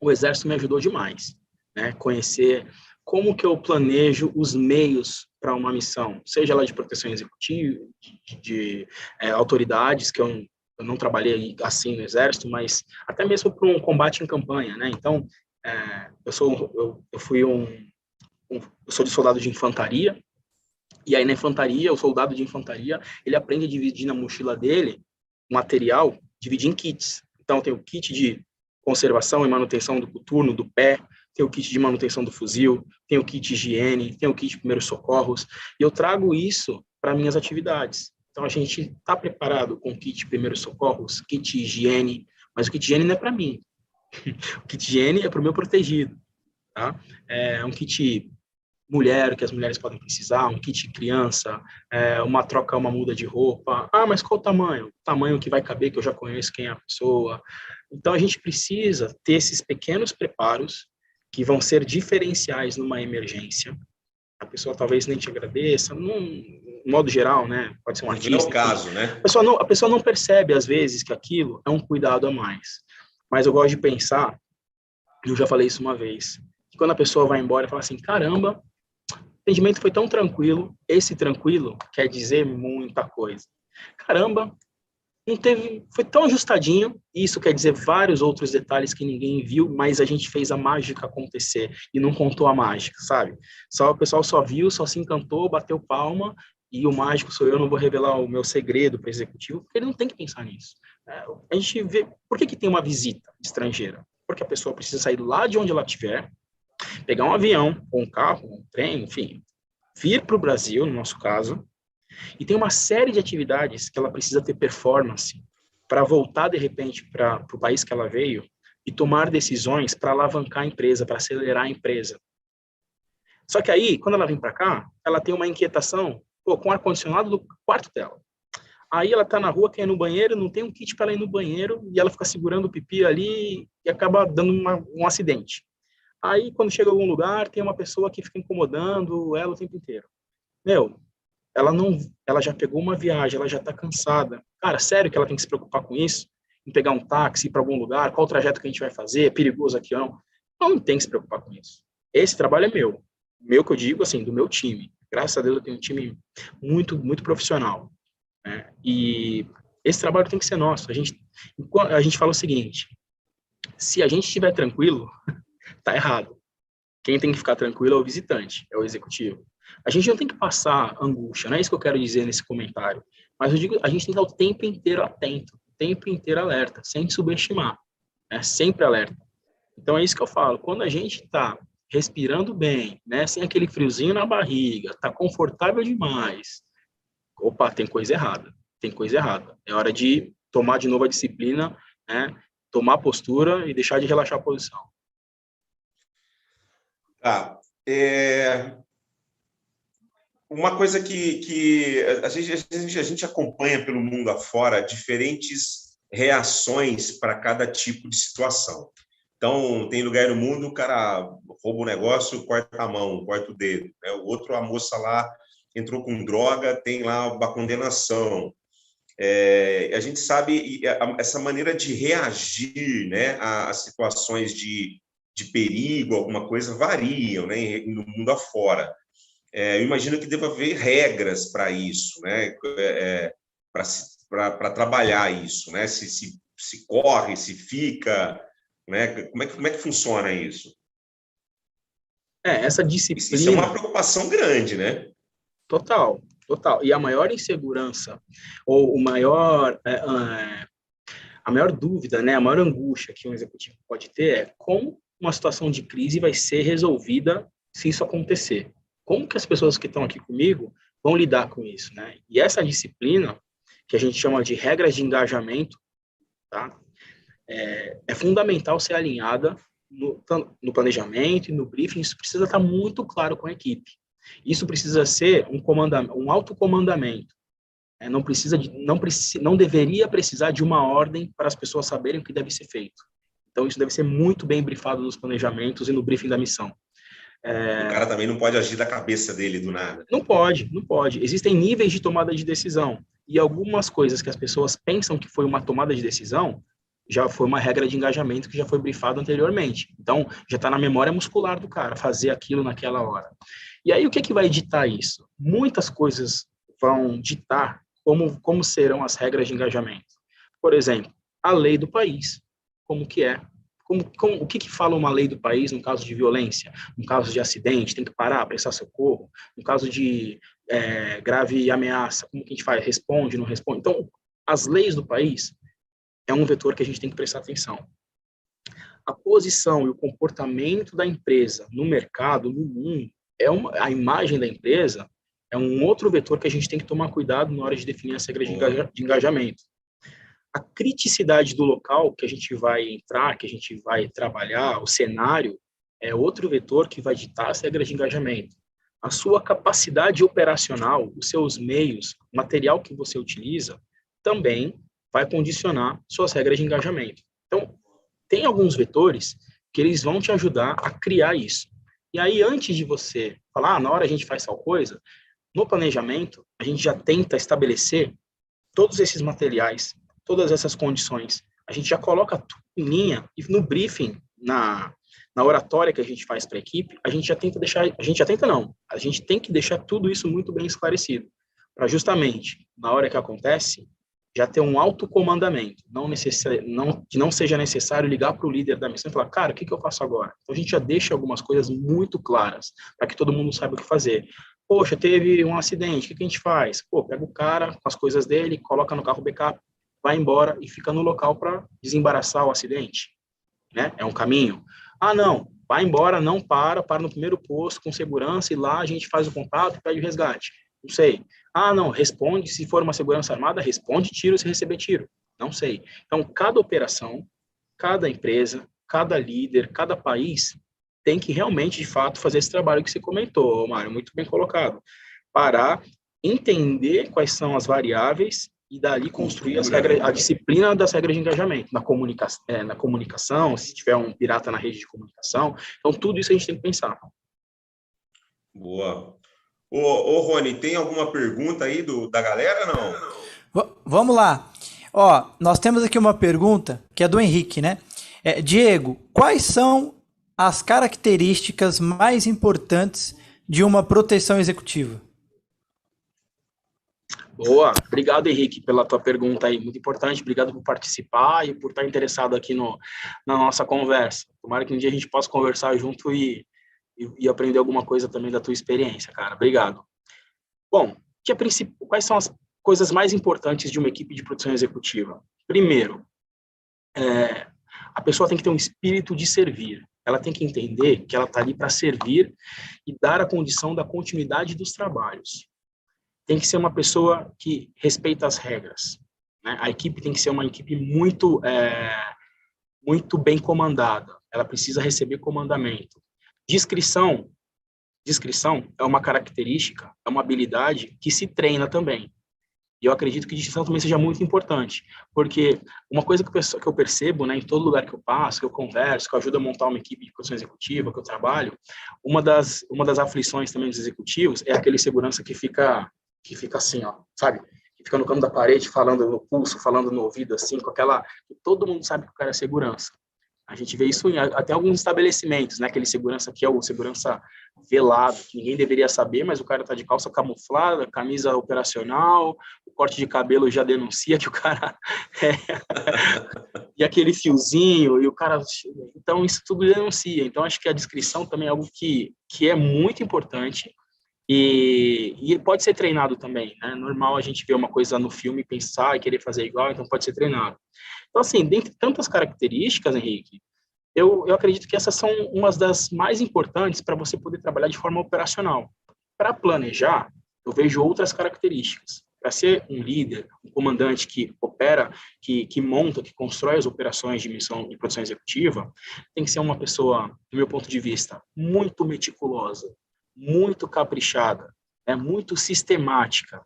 D: o Exército me ajudou demais, né? Conhecer como que eu planejo os meios para uma missão, seja ela de proteção executiva, de autoridades, que eu não trabalhei assim no Exército, mas até mesmo para um combate em campanha, né? Então, eu sou de soldado de infantaria, e aí na infantaria, o soldado de infantaria, ele aprende a dividir na mochila dele o material, dividir em kits. Então, tem o kit de conservação e manutenção do coturno, do pé, tem o kit de manutenção do fuzil, tem o kit de higiene, tem o kit de primeiros socorros, e eu trago isso para minhas atividades. Então, a gente está preparado com o kit de primeiros socorros, kit de higiene, mas o kit de higiene não é para mim. O kit de higiene é para o meu protegido. Tá? É um kit mulher, que as mulheres podem precisar, um kit criança, uma troca, uma muda de roupa. Mas qual o tamanho? O tamanho que vai caber, que eu já conheço quem é a pessoa. Então, a gente precisa ter esses pequenos preparos que vão ser diferenciais numa emergência. A pessoa talvez nem te agradeça, no modo geral, né? Pode ser um artista.
C: Não é o caso, né?
D: A pessoa não percebe, às vezes, que aquilo é um cuidado a mais. Mas eu gosto de pensar, eu já falei isso uma vez, que quando a pessoa vai embora e fala assim, caramba, o atendimento foi tão tranquilo, esse tranquilo quer dizer muita coisa. Caramba, foi tão ajustadinho, e isso quer dizer vários outros detalhes que ninguém viu, mas a gente fez a mágica acontecer e não contou a mágica, sabe? O pessoal só viu, só se encantou, bateu palma, e o mágico sou eu, não vou revelar o meu segredo para o executivo, porque ele não tem que pensar nisso. A gente vê, por que tem uma visita estrangeira? Porque a pessoa precisa sair lá de onde ela estiver, pegar um avião, ou um carro, um trem, enfim, vir para o Brasil, no nosso caso, e tem uma série de atividades que ela precisa ter performance para voltar, de repente, para o país que ela veio e tomar decisões para alavancar a empresa, para acelerar a empresa. Só que aí, quando ela vem para cá, ela tem uma inquietação com o ar-condicionado do quarto dela. Aí ela tá na rua, quer ir no banheiro, não tem um kit para ela ir no banheiro, e ela fica segurando o pipi ali e acaba dando um acidente. Aí, quando chega a algum lugar, tem uma pessoa que fica incomodando ela o tempo inteiro. Meu, ela já pegou uma viagem, ela já tá cansada. Cara, sério que ela tem que se preocupar com isso? Em pegar um táxi para algum lugar, qual o trajeto que a gente vai fazer, é perigoso aqui ou não? Não tem que se preocupar com isso. Esse trabalho é meu. Meu que eu digo, assim, do meu time. Graças a Deus eu tenho um time muito, muito profissional, né? E esse trabalho tem que ser nosso. A gente fala o seguinte, se a gente estiver tranquilo, tá errado. Quem tem que ficar tranquilo é o visitante, é o executivo. A gente não tem que passar angústia, não é isso que eu quero dizer nesse comentário. Mas eu digo, a gente tem que estar o tempo inteiro atento, o tempo inteiro alerta, sem subestimar, né? Sempre alerta. Então é isso que eu falo, quando a gente está respirando bem, né, sem aquele friozinho na barriga, está confortável demais, opa, tem coisa errada, tem coisa errada. É hora de tomar de novo a disciplina, né, tomar a postura e deixar de relaxar a posição.
C: Tá. Uma coisa que a gente acompanha pelo mundo afora diferentes reações para cada tipo de situação. Então, tem lugar no mundo, o cara rouba um negócio, corta a mão, corta o dedo, né? O outro, a moça lá entrou com droga, tem lá uma condenação. A gente sabe essa maneira de reagir, né, a situações de perigo, alguma coisa, variam, né, no mundo afora. Eu imagino que deva haver regras para isso, né, para trabalhar isso, né, se corre, se fica, né, como é que funciona isso?
D: Essa disciplina...
C: Isso é uma preocupação grande, né?
D: Total, total. E a maior insegurança, ou a maior dúvida, né, a maior angústia que um executivo pode ter é como uma situação de crise vai ser resolvida se isso acontecer. Como que as pessoas que estão aqui comigo vão lidar com isso, né? E essa disciplina, que a gente chama de regras de engajamento, tá? É fundamental ser alinhada no planejamento e no briefing. Isso precisa estar muito claro com a equipe. Isso precisa ser um autocomandamento. Não deveria precisar de uma ordem para as pessoas saberem o que deve ser feito. Então, isso deve ser muito bem briefado nos planejamentos e no briefing da missão.
C: O cara também não pode agir da cabeça dele do nada.
D: Não pode, não pode. Existem níveis de tomada de decisão. E algumas coisas que as pessoas pensam que foi uma tomada de decisão, já foi uma regra de engajamento que já foi briefado anteriormente. Então, já está na memória muscular do cara, fazer aquilo naquela hora. E aí, o que vai ditar isso? Muitas coisas vão ditar como serão as regras de engajamento. Por exemplo, a lei do país, como que é. O que fala uma lei do país no caso de violência, no caso de acidente, tem que parar, prestar socorro, no caso de grave ameaça, como que a gente faz? Responde, não responde? Então, as leis do país é um vetor que a gente tem que prestar atenção. A posição e o comportamento da empresa no mercado, no mundo, a imagem da empresa é um outro vetor que a gente tem que tomar cuidado na hora de definir as regras de engajamento. A criticidade do local que a gente vai entrar, que a gente vai trabalhar, o cenário, é outro vetor que vai ditar as regras de engajamento. A sua capacidade operacional, os seus meios, o material que você utiliza, também vai condicionar suas regras de engajamento. Então, tem alguns vetores que eles vão te ajudar a criar isso. E aí, antes de você falar, na hora a gente faz tal coisa, no planejamento, a gente já tenta estabelecer todos esses materiais, todas essas condições. A gente já coloca tudo em linha e no briefing, na oratória que a gente faz para a equipe, a gente tem que deixar tudo isso muito bem esclarecido, para justamente, na hora que acontece, já ter um autocomandamento, que não seja necessário ligar para o líder da missão e falar, cara, o que eu faço agora? Então, a gente já deixa algumas coisas muito claras, para que todo mundo saiba o que fazer. Poxa, teve um acidente, o que a gente faz? Pega o cara com as coisas dele, coloca no carro backup, vai embora e fica no local para desembaraçar o acidente, né? É um caminho. Ah, não, vai embora, não para no primeiro posto com segurança e lá a gente faz o contato e pede o resgate. Não sei. Ah, não, responde, se for uma segurança armada, responde tiro se receber tiro. Não sei. Então, cada operação, cada empresa, cada líder, cada país tem que realmente, de fato, fazer esse trabalho que você comentou, Mário, muito bem colocado. Parar, entender quais são as variáveis e dali construir as regras, a disciplina das regras de engajamento, na comunicação, se tiver um pirata na rede de comunicação. Então, tudo isso a gente tem que pensar.
C: Boa. Ô Rony, tem alguma pergunta aí da galera, não?
B: Vamos lá. Ó, nós temos aqui uma pergunta que é do Henrique, né? Diego, quais são as características mais importantes de uma proteção executiva?
D: Boa, obrigado, Henrique, pela tua pergunta aí, muito importante, obrigado por participar e por estar interessado aqui na nossa conversa. Tomara que um dia a gente possa conversar junto e aprender alguma coisa também da tua experiência, cara, obrigado. Bom, quais são as coisas mais importantes de uma equipe de proteção executiva? Primeiro, a pessoa tem que ter um espírito de servir, ela tem que entender que ela está ali para servir e dar a condição da continuidade dos trabalhos. Tem que ser uma pessoa que respeita as regras, né? A equipe tem que ser uma equipe muito bem comandada. Ela precisa receber comandamento. Discrição é uma característica, é uma habilidade que se treina também. E eu acredito que discrição também seja muito importante, porque uma coisa que eu percebo, né, em todo lugar que eu passo, que eu converso, que eu ajudo a montar uma equipe de produção executiva, que eu trabalho, uma das aflições também dos executivos é aquele segurança que fica assim, ó, sabe? Que fica no canto da parede, falando no pulso, falando no ouvido, assim, com aquela... Todo mundo sabe que o cara é segurança. A gente vê isso até alguns estabelecimentos, né? Aquele segurança que é o segurança velado, que ninguém deveria saber, mas o cara tá de calça camuflada, camisa operacional, o corte de cabelo já denuncia que o cara e aquele fiozinho, e o cara... Então, isso tudo denuncia. Então, acho que a descrição também é algo que é muito importante e pode ser treinado também, né? Normal a gente ver uma coisa no filme, pensar e querer fazer igual, então pode ser treinado. Então, assim, dentre tantas características, Henrique, eu acredito que essas são umas das mais importantes para você poder trabalhar de forma operacional. Para planejar, eu vejo outras características. Para ser um líder, um comandante que opera, que monta, que constrói as operações de missão e produção executiva, tem que ser uma pessoa, do meu ponto de vista, muito meticulosa, muito caprichada, muito sistemática.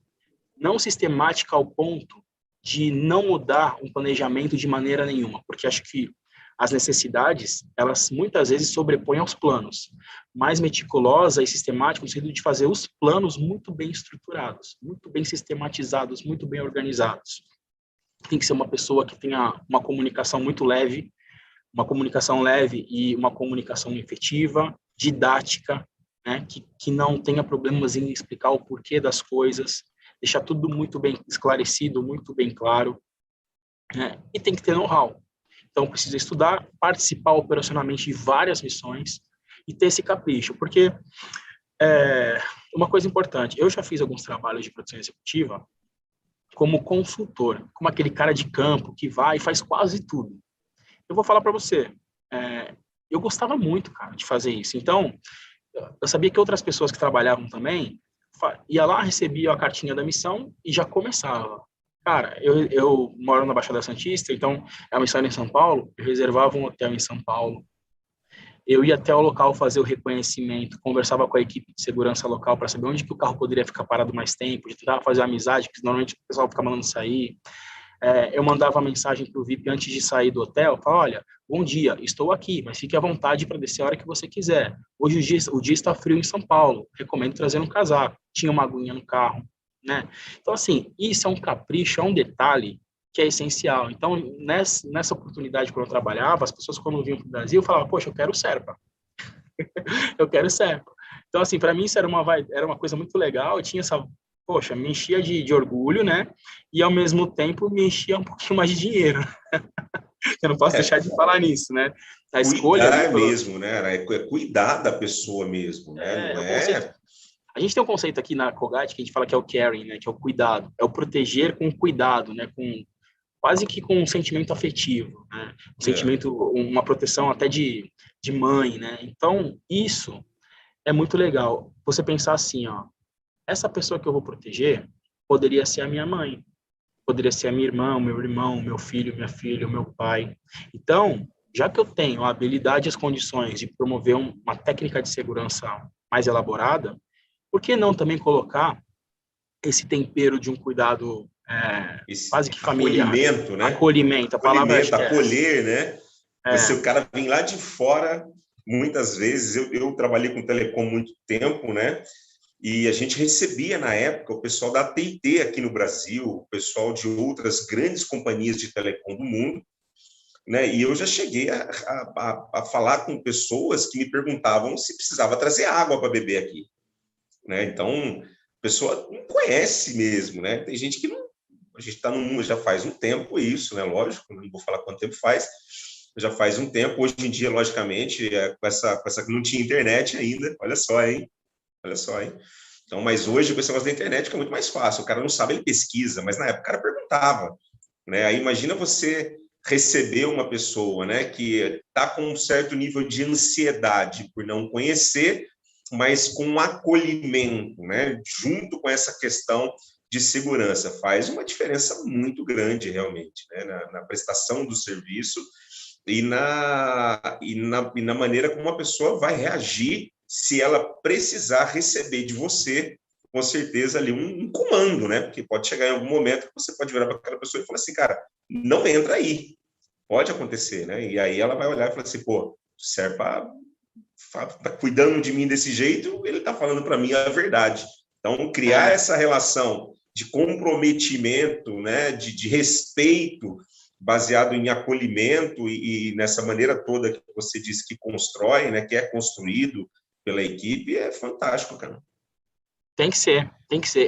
D: Não sistemática ao ponto de não mudar um planejamento de maneira nenhuma, porque acho que as necessidades, elas muitas vezes sobrepõem aos planos, mais meticulosa e sistemática no sentido de fazer os planos muito bem estruturados, muito bem sistematizados, muito bem organizados. Tem que ser uma pessoa que tenha uma comunicação muito leve, e uma comunicação efetiva, didática, né, que não tenha problemas em explicar o porquê das coisas, deixar tudo muito bem esclarecido, muito bem claro, né, e tem que ter know-how. Então, precisa estudar, participar operacionalmente de várias missões e ter esse capricho, porque uma coisa importante, eu já fiz alguns trabalhos de produção executiva como consultor, como aquele cara de campo que vai e faz quase tudo. Eu vou falar para você, eu gostava muito, cara, de fazer isso. Então, eu sabia que outras pessoas que trabalhavam também, ia lá, recebia a cartinha da missão e já começava. Cara, eu moro na Baixada Santista, então a missão era em São Paulo, eu reservava um hotel em São Paulo, eu ia até o local fazer o reconhecimento, conversava com a equipe de segurança local para saber onde que o carro poderia ficar parado mais tempo, de tentar fazer amizade, porque normalmente o pessoal fica mandando sair. Eu mandava mensagem para o VIP antes de sair do hotel, falava, olha, bom dia, estou aqui, mas fique à vontade para descer a hora que você quiser. Hoje o dia está frio em São Paulo, recomendo trazer um casaco. Tinha uma aguinha no carro, né? Então, assim, isso é um capricho, é um detalhe que é essencial. Então, nessa oportunidade, quando eu trabalhava, as pessoas, quando vinham para o Brasil, falavam, poxa, eu quero Serpa. Eu quero Serpa. Então, assim, para mim, isso era uma coisa muito legal, eu tinha essa... Poxa, me enchia de orgulho, né? E, ao mesmo tempo, me enchia um pouquinho mais de dinheiro. Eu não posso deixar de falar nisso, né? A escolha...
C: Cuidar mesmo, né? É cuidar da pessoa mesmo, né? Não é...
D: A gente tem um conceito aqui na Colgate que a gente fala que é o caring, né? Que é o cuidado. É o proteger com cuidado, né? Quase que com um sentimento afetivo, né? Um sentimento, uma proteção até de mãe, né? Então, isso é muito legal. Você pensar assim, ó, essa pessoa que eu vou proteger poderia ser a minha mãe, poderia ser a minha irmã, o meu irmão, meu filho, minha filha, o meu pai. Então, já que eu tenho a habilidade e as condições de promover uma técnica de segurança mais elaborada, por que não também colocar esse tempero de um cuidado
C: esse
D: quase que familiar.
C: Acolhimento, né?
D: Acolhimento, a palavra
C: Acolhimento, acolher, né? O cara vem lá de fora, muitas vezes, eu trabalhei com telecom muito tempo, né? E a gente recebia, na época, o pessoal da AT&T aqui no Brasil, o pessoal de outras grandes companhias de telecom do mundo, né? E eu já cheguei a falar com pessoas que me perguntavam se precisava trazer água para beber aqui, né? Então, a pessoa não conhece mesmo, né? Tem gente que não... A gente está no mundo, já faz um tempo isso, né? Lógico, não vou falar quanto tempo faz, já faz um tempo. Hoje em dia, logicamente, com essa não tinha internet ainda, olha só, hein? Então, mas hoje, com esse negócio da internet, que é muito mais fácil. O cara não sabe, ele pesquisa, mas na época o cara perguntava, né? Aí imagina você receber uma pessoa, né, que está com um certo nível de ansiedade por não conhecer, mas com um acolhimento, né, junto com essa questão de segurança. Faz uma diferença muito grande, realmente, né, na prestação do serviço e na maneira como a pessoa vai reagir se ela precisar receber de você, com certeza, ali um comando, né? Porque pode chegar em algum momento que você pode virar para aquela pessoa e falar assim, cara, não entra aí. Pode acontecer, né? E aí ela vai olhar e falar assim, pô, o Serpa tá cuidando de mim desse jeito, ele tá falando para mim a verdade. Então, criar essa relação de comprometimento, né? De respeito, baseado em acolhimento e nessa maneira toda que você disse que constrói, né? Que é construído pela equipe, é fantástico, cara.
D: Tem que ser.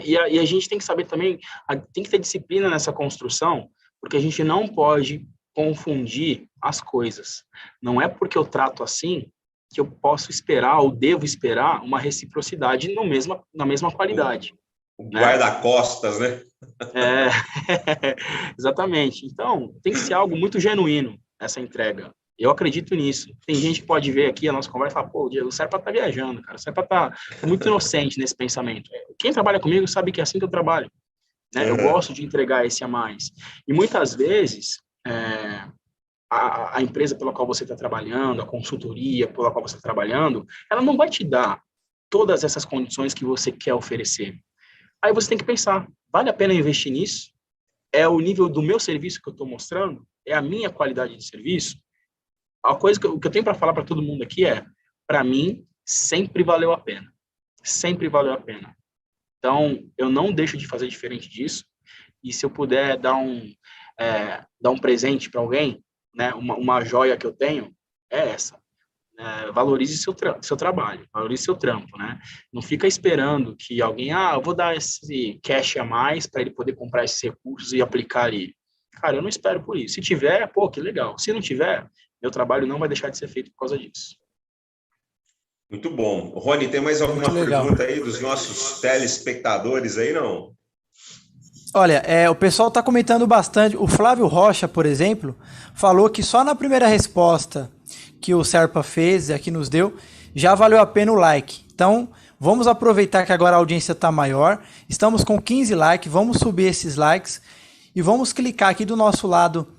D: E a gente tem que saber também, tem que ter disciplina nessa construção, porque a gente não pode confundir as coisas. Não é porque eu trato assim que eu posso esperar ou devo esperar uma reciprocidade na mesma qualidade.
C: O guarda-costas, né?
D: Exatamente. Então, tem que ser algo muito genuíno, essa entrega. Eu acredito nisso. Tem gente que pode ver aqui a nossa conversa e falar, pô, o Serpa tá viajando, cara. O Serpa tá muito inocente nesse pensamento. Quem trabalha comigo sabe que é assim que eu trabalho, né? Eu gosto de entregar esse a mais. E muitas vezes, a empresa pela qual você está trabalhando, a consultoria pela qual você está trabalhando, ela não vai te dar todas essas condições que você quer oferecer. Aí você tem que pensar, vale a pena investir nisso? É o nível do meu serviço que eu estou mostrando? É a minha qualidade de serviço? A coisa que eu tenho para falar para todo mundo aqui é, para mim, sempre valeu a pena. Sempre valeu a pena. Então, eu não deixo de fazer diferente disso. E se eu puder dar um presente para alguém, né, uma joia que eu tenho, é essa. Valorize seu trabalho, valorize seu trampo, né? Não fica esperando que alguém, eu vou dar esse cash a mais para ele poder comprar esses recursos e aplicar ali. Cara, eu não espero por isso. Se tiver, pô, que legal. Se não tiver, meu trabalho não vai deixar de ser feito por causa disso.
C: Muito bom. Rony, tem mais alguma pergunta aí dos nossos telespectadores aí, não?
B: Olha, o pessoal está comentando bastante. O Flávio Rocha, por exemplo, falou que só na primeira resposta que o Serpa fez, aqui nos deu, já valeu a pena o like. Então, vamos aproveitar que agora a audiência está maior. Estamos com 15 likes, vamos subir esses likes e vamos clicar aqui do nosso lado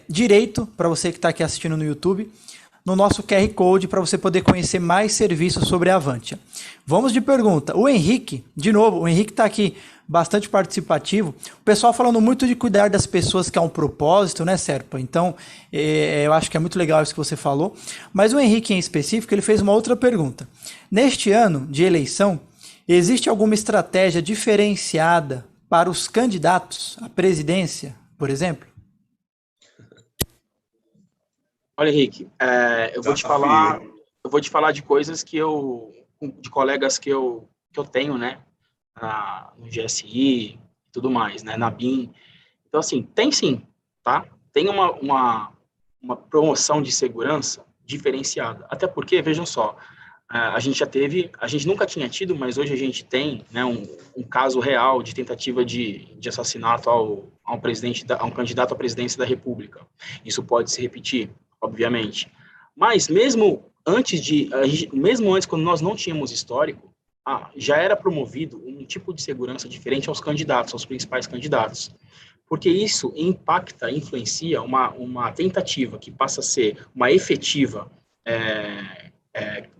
B: direito, para você que está aqui assistindo no YouTube, no nosso QR Code, para você poder conhecer mais serviços sobre a Avantia. Vamos de pergunta. O Henrique, de novo, o Henrique está aqui bastante participativo. O pessoal falando muito de cuidar das pessoas, que é um propósito, né, Serpa? Então, eu acho que é muito legal isso que você falou. Mas o Henrique, em específico, ele fez uma outra pergunta. Neste ano de eleição, existe alguma estratégia diferenciada para os candidatos à presidência, por exemplo?
D: Olha, Henrique, eu vou te falar de coisas de colegas que eu tenho, né, no GSI e tudo mais, né, na BIM. Então, assim, tem sim, tá? Tem uma promoção de segurança diferenciada. Até porque, vejam só, a gente nunca tinha tido, mas hoje a gente tem, né, um caso real de tentativa de assassinato a um candidato à presidência da República. Isso pode se repetir, obviamente. Mas mesmo antes, quando nós não tínhamos histórico, já era promovido um tipo de segurança diferente aos candidatos, aos principais candidatos. Porque isso influencia uma tentativa que passa a ser uma efetiva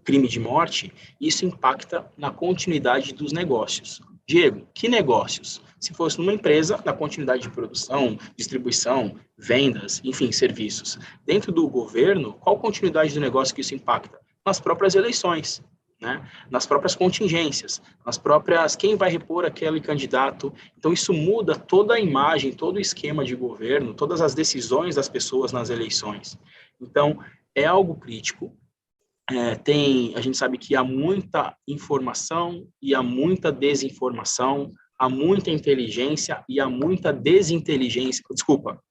D: crime de morte, isso impacta na continuidade dos negócios. Diego, que negócios? Se fosse numa empresa, na continuidade de produção, distribuição, vendas, enfim, serviços. Dentro do governo, qual continuidade do negócio que isso impacta? Nas próprias eleições, né? Nas próprias contingências, nas próprias... Quem vai repor aquele candidato? Então, isso muda toda a imagem, todo o esquema de governo, todas as decisões das pessoas nas eleições. Então, é algo crítico. A gente sabe que há muita informação e há muita desinformação, há muita inteligência e há muita desinteligência,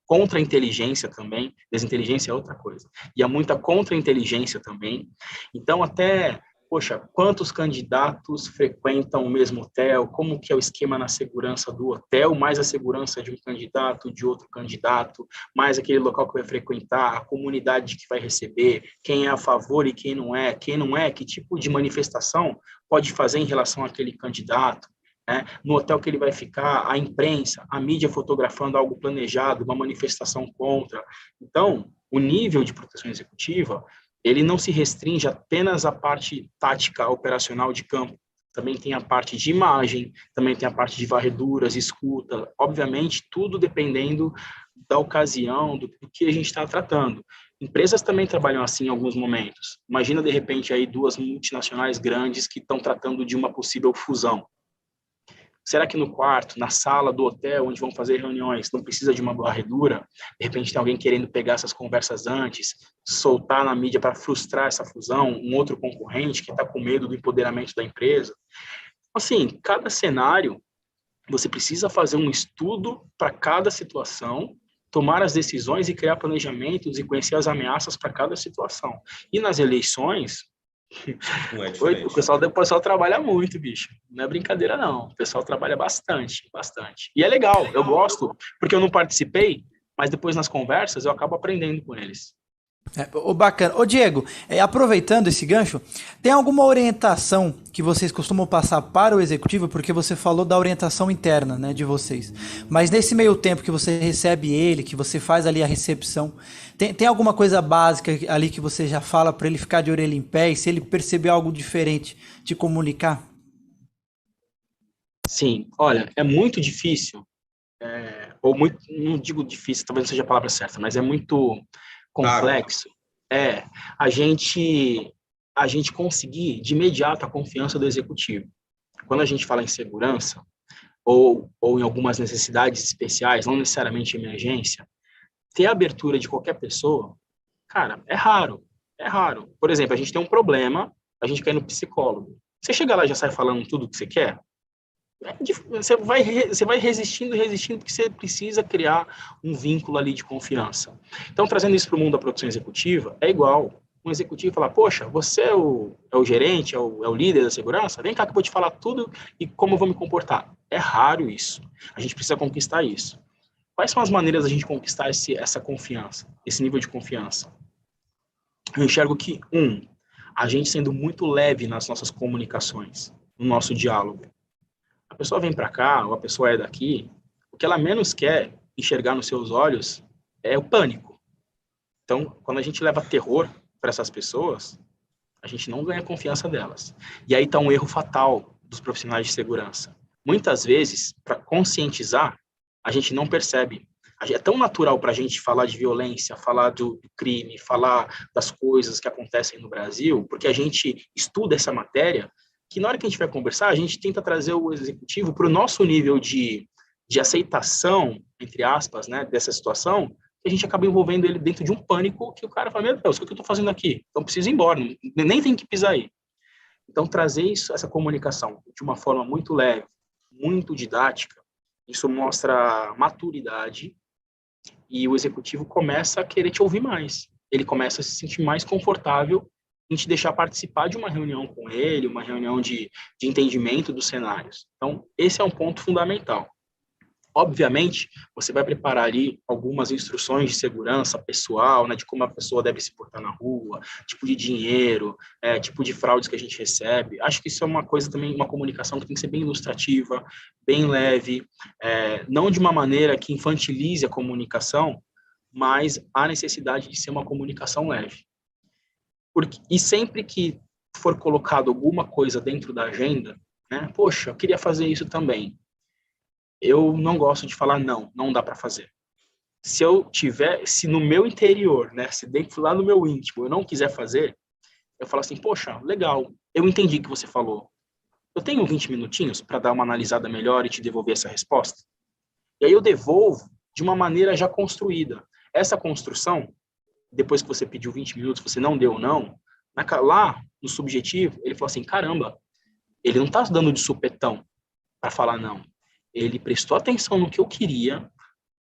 D: contra-inteligência também, desinteligência é outra coisa, e há muita contra-inteligência também. Então, quantos candidatos frequentam o mesmo hotel, como que é o esquema na segurança do hotel, mais a segurança de um candidato, de outro candidato, mais aquele local que vai frequentar, a comunidade que vai receber, quem é a favor e quem não é, que tipo de manifestação pode fazer em relação àquele candidato, né? No hotel que ele vai ficar, a imprensa, a mídia fotografando algo planejado, uma manifestação contra. Então, o nível de proteção executiva ele não se restringe apenas à parte tática, operacional de campo. Também tem a parte de imagem, também tem a parte de varreduras, escuta. Obviamente, tudo dependendo da ocasião, do que a gente está tratando. Empresas também trabalham assim em alguns momentos. Imagina, de repente, aí 2 multinacionais grandes que estão tratando de uma possível fusão. Será que no quarto, na sala do hotel, onde vão fazer reuniões, não precisa de uma varredura? De repente tem alguém querendo pegar essas conversas antes, soltar na mídia para frustrar essa fusão, um outro concorrente que está com medo do empoderamento da empresa. Assim, cada cenário, você precisa fazer um estudo para cada situação, tomar as decisões e criar planejamentos e conhecer as ameaças para cada situação. E nas eleições...
C: Não é diferente.
D: O pessoal trabalha muito, bicho. Não é brincadeira, não. O pessoal trabalha bastante, bastante. E é legal, eu gosto, porque eu não participei, mas depois nas conversas eu acabo aprendendo com eles.
B: Bacana. Ô Diego, aproveitando esse gancho, tem alguma orientação que vocês costumam passar para o executivo? Porque você falou da orientação interna, né, de vocês. Mas nesse meio tempo que você recebe ele, que você faz ali a recepção, tem alguma coisa básica ali que você já fala para ele ficar de orelha em pé e se ele perceber algo diferente, te comunicar?
D: Sim, olha, é muito difícil, não digo difícil, talvez não seja a palavra certa, mas é muito complexo, a gente conseguir de imediato a confiança do executivo. Quando a gente fala em segurança, ou em algumas necessidades especiais, não necessariamente emergência, ter a abertura de qualquer pessoa, cara, é raro. Por exemplo, a gente tem um problema, a gente quer ir no psicólogo. Você chega lá e já sai falando tudo o que você quer? Você vai resistindo, porque você precisa criar um vínculo ali de confiança. Então, trazendo isso para o mundo da produção executiva, é igual. Um executivo falar, poxa, você é o gerente, é o líder da segurança? Vem cá que eu vou te falar tudo e como eu vou me comportar. É raro isso. A gente precisa conquistar isso. Quais são as maneiras da gente conquistar essa confiança, esse nível de confiança? Eu enxergo que, a gente sendo muito leve nas nossas comunicações, no nosso diálogo. A pessoa vem para cá, ou a pessoa é daqui, o que ela menos quer enxergar nos seus olhos é o pânico. Então, quando a gente leva terror para essas pessoas, a gente não ganha a confiança delas. E aí está um erro fatal dos profissionais de segurança. Muitas vezes, para conscientizar, a gente não percebe. É tão natural para a gente falar de violência, falar do crime, falar das coisas que acontecem no Brasil, porque a gente estuda essa matéria, que na hora que a gente vai conversar, a gente tenta trazer o executivo para o nosso nível de aceitação, entre aspas, né, dessa situação, que a gente acaba envolvendo ele dentro de um pânico que o cara fala, meu Deus, o que eu estou fazendo aqui? Então preciso ir embora, nem tem que pisar aí. Então trazer essa comunicação de uma forma muito leve, muito didática, isso mostra maturidade e o executivo começa a querer te ouvir mais. Ele começa a se sentir mais confortável em te deixar participar de uma reunião com ele, uma reunião de entendimento dos cenários. Então, esse é um ponto fundamental. Obviamente, você vai preparar ali algumas instruções de segurança pessoal, né, de como a pessoa deve se portar na rua, tipo de dinheiro, tipo de fraudes que a gente recebe. Acho que isso é uma coisa também, uma comunicação que tem que ser bem ilustrativa, bem leve, não de uma maneira que infantilize a comunicação, mas há necessidade de ser uma comunicação leve. E sempre que for colocado alguma coisa dentro da agenda, né? Poxa, eu queria fazer isso também. Eu não gosto de falar não, não dá para fazer. Se no meu interior, né, se dentro lá no meu íntimo, eu não quiser fazer, eu falo assim, poxa, legal, eu entendi o que você falou. Eu tenho 20 minutinhos para dar uma analisada melhor e te devolver essa resposta? E aí eu devolvo de uma maneira já construída. Essa construção, depois que você pediu 20 minutos, você não deu não, lá no subjetivo, ele falou assim, caramba, ele não está dando de supetão para falar não. Ele prestou atenção no que eu queria,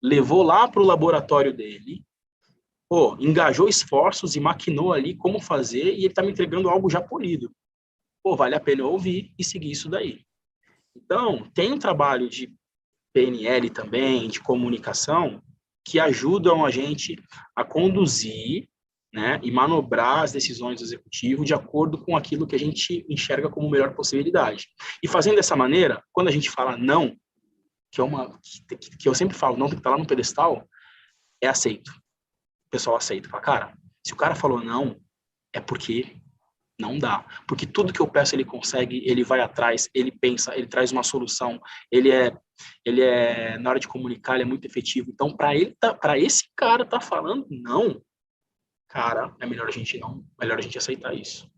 D: levou lá para o laboratório dele, engajou esforços e maquinou ali como fazer, e ele está me entregando algo já polido. Vale a pena eu ouvir e seguir isso daí. Então, tem um trabalho de PNL também, de comunicação, que ajudam a gente a conduzir, né, e manobrar as decisões do executivo de acordo com aquilo que a gente enxerga como melhor possibilidade. E fazendo dessa maneira, quando a gente fala não, que eu sempre falo, não tem que estar lá no pedestal, é aceito. O pessoal aceita. Fala, cara, se o cara falou não, é porque não dá. Porque tudo que eu peço ele consegue, ele vai atrás, ele pensa, ele traz uma solução, ele é na hora de comunicar, ele é muito efetivo. Então, para esse cara tá falando não, cara, é melhor a gente aceitar isso.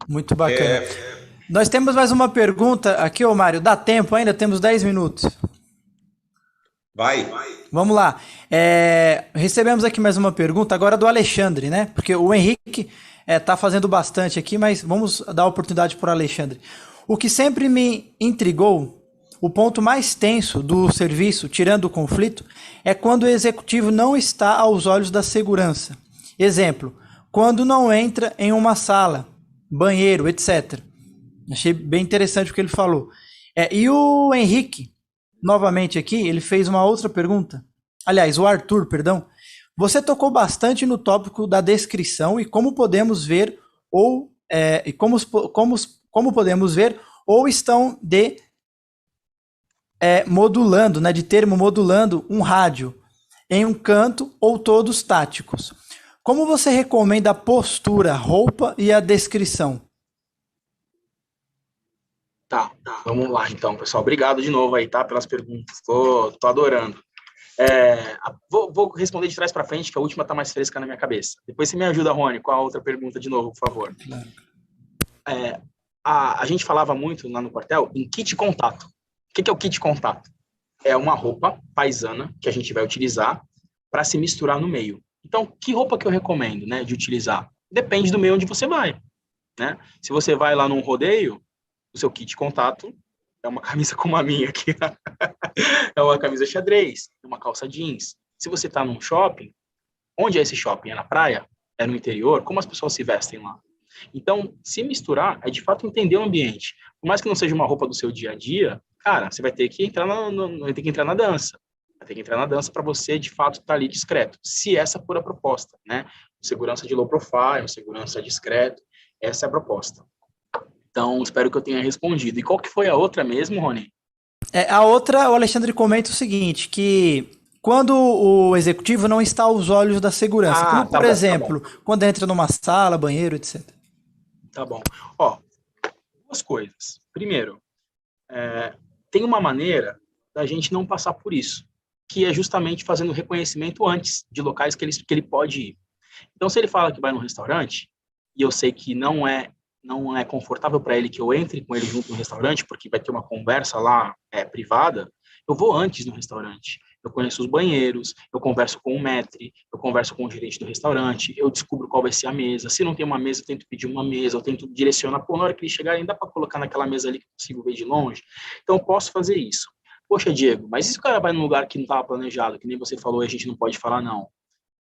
B: Muito bacana. Nós temos mais uma pergunta aqui, ô Mário. Dá tempo ainda? Temos 10 minutos.
C: Vai.
B: Vamos lá. Recebemos aqui mais uma pergunta, agora do Alexandre, né? Porque o Henrique tá fazendo bastante aqui, mas vamos dar a oportunidade para o Alexandre. O que sempre me intrigou, o ponto mais tenso do serviço, tirando o conflito, é quando o executivo não está aos olhos da segurança. Exemplo, quando não entra em uma sala, banheiro, etc. Achei bem interessante o que ele falou. E o Henrique, novamente aqui, ele fez uma outra pergunta. Aliás, o Arthur, perdão. Você tocou bastante no tópico da descrição e como podemos ver como podemos ver ou estão modulando, né, de termo modulando um rádio em um canto ou todos táticos. Como você recomenda a postura, roupa e a descrição?
D: Tá, vamos lá então, pessoal. Obrigado de novo aí, tá, pelas perguntas. Tô adorando. Vou responder de trás para frente, que a última tá mais fresca na minha cabeça. Depois você me ajuda, Rony, com a outra pergunta de novo, por favor.
B: Claro.
D: A gente falava muito lá no quartel em kit contato. O que é o kit contato? É uma roupa paisana que a gente vai utilizar para se misturar no meio. Então, que roupa que eu recomendo, né, de utilizar? Depende do meio onde você vai, né? Se você vai lá num rodeio, o seu kit contato é uma camisa como a minha aqui, é uma camisa xadrez, uma calça jeans. Se você está num shopping, onde é esse shopping? É na praia? É no interior? Como as pessoas se vestem lá? Então, se misturar é de fato entender o ambiente. Por mais que não seja uma roupa do seu dia a dia, cara, você vai ter que entrar na dança. Vai ter que entrar na dança para você, de fato, estar ali discreto. Se essa for a proposta, né? Segurança de low profile, segurança discreto, essa é a proposta. Então, espero que eu tenha respondido. E qual que foi a outra mesmo, Rony?
B: A outra, o Alexandre comenta o seguinte, que quando o executivo não está aos olhos da segurança, como, por exemplo, quando entra numa sala, banheiro, etc.
D: Tá bom. Duas coisas. Primeiro, tem uma maneira da gente não passar por isso, que é justamente fazendo reconhecimento antes de locais que ele pode ir. Então, se ele fala que vai num restaurante, e eu sei que não é confortável para ele que eu entre com ele junto no restaurante, porque vai ter uma conversa lá privada, eu vou antes no restaurante. Eu conheço os banheiros, eu converso com o maître, eu converso com o gerente do restaurante, eu descubro qual vai ser a mesa. Se não tem uma mesa, eu tento pedir uma mesa, eu tento direcionar. Na hora que ele chegar, ainda dá para colocar naquela mesa ali que eu consigo ver de longe. Então, eu posso fazer isso. Poxa, Diego, mas e se o cara vai num lugar que não estava planejado, que nem você falou, e a gente não pode falar não?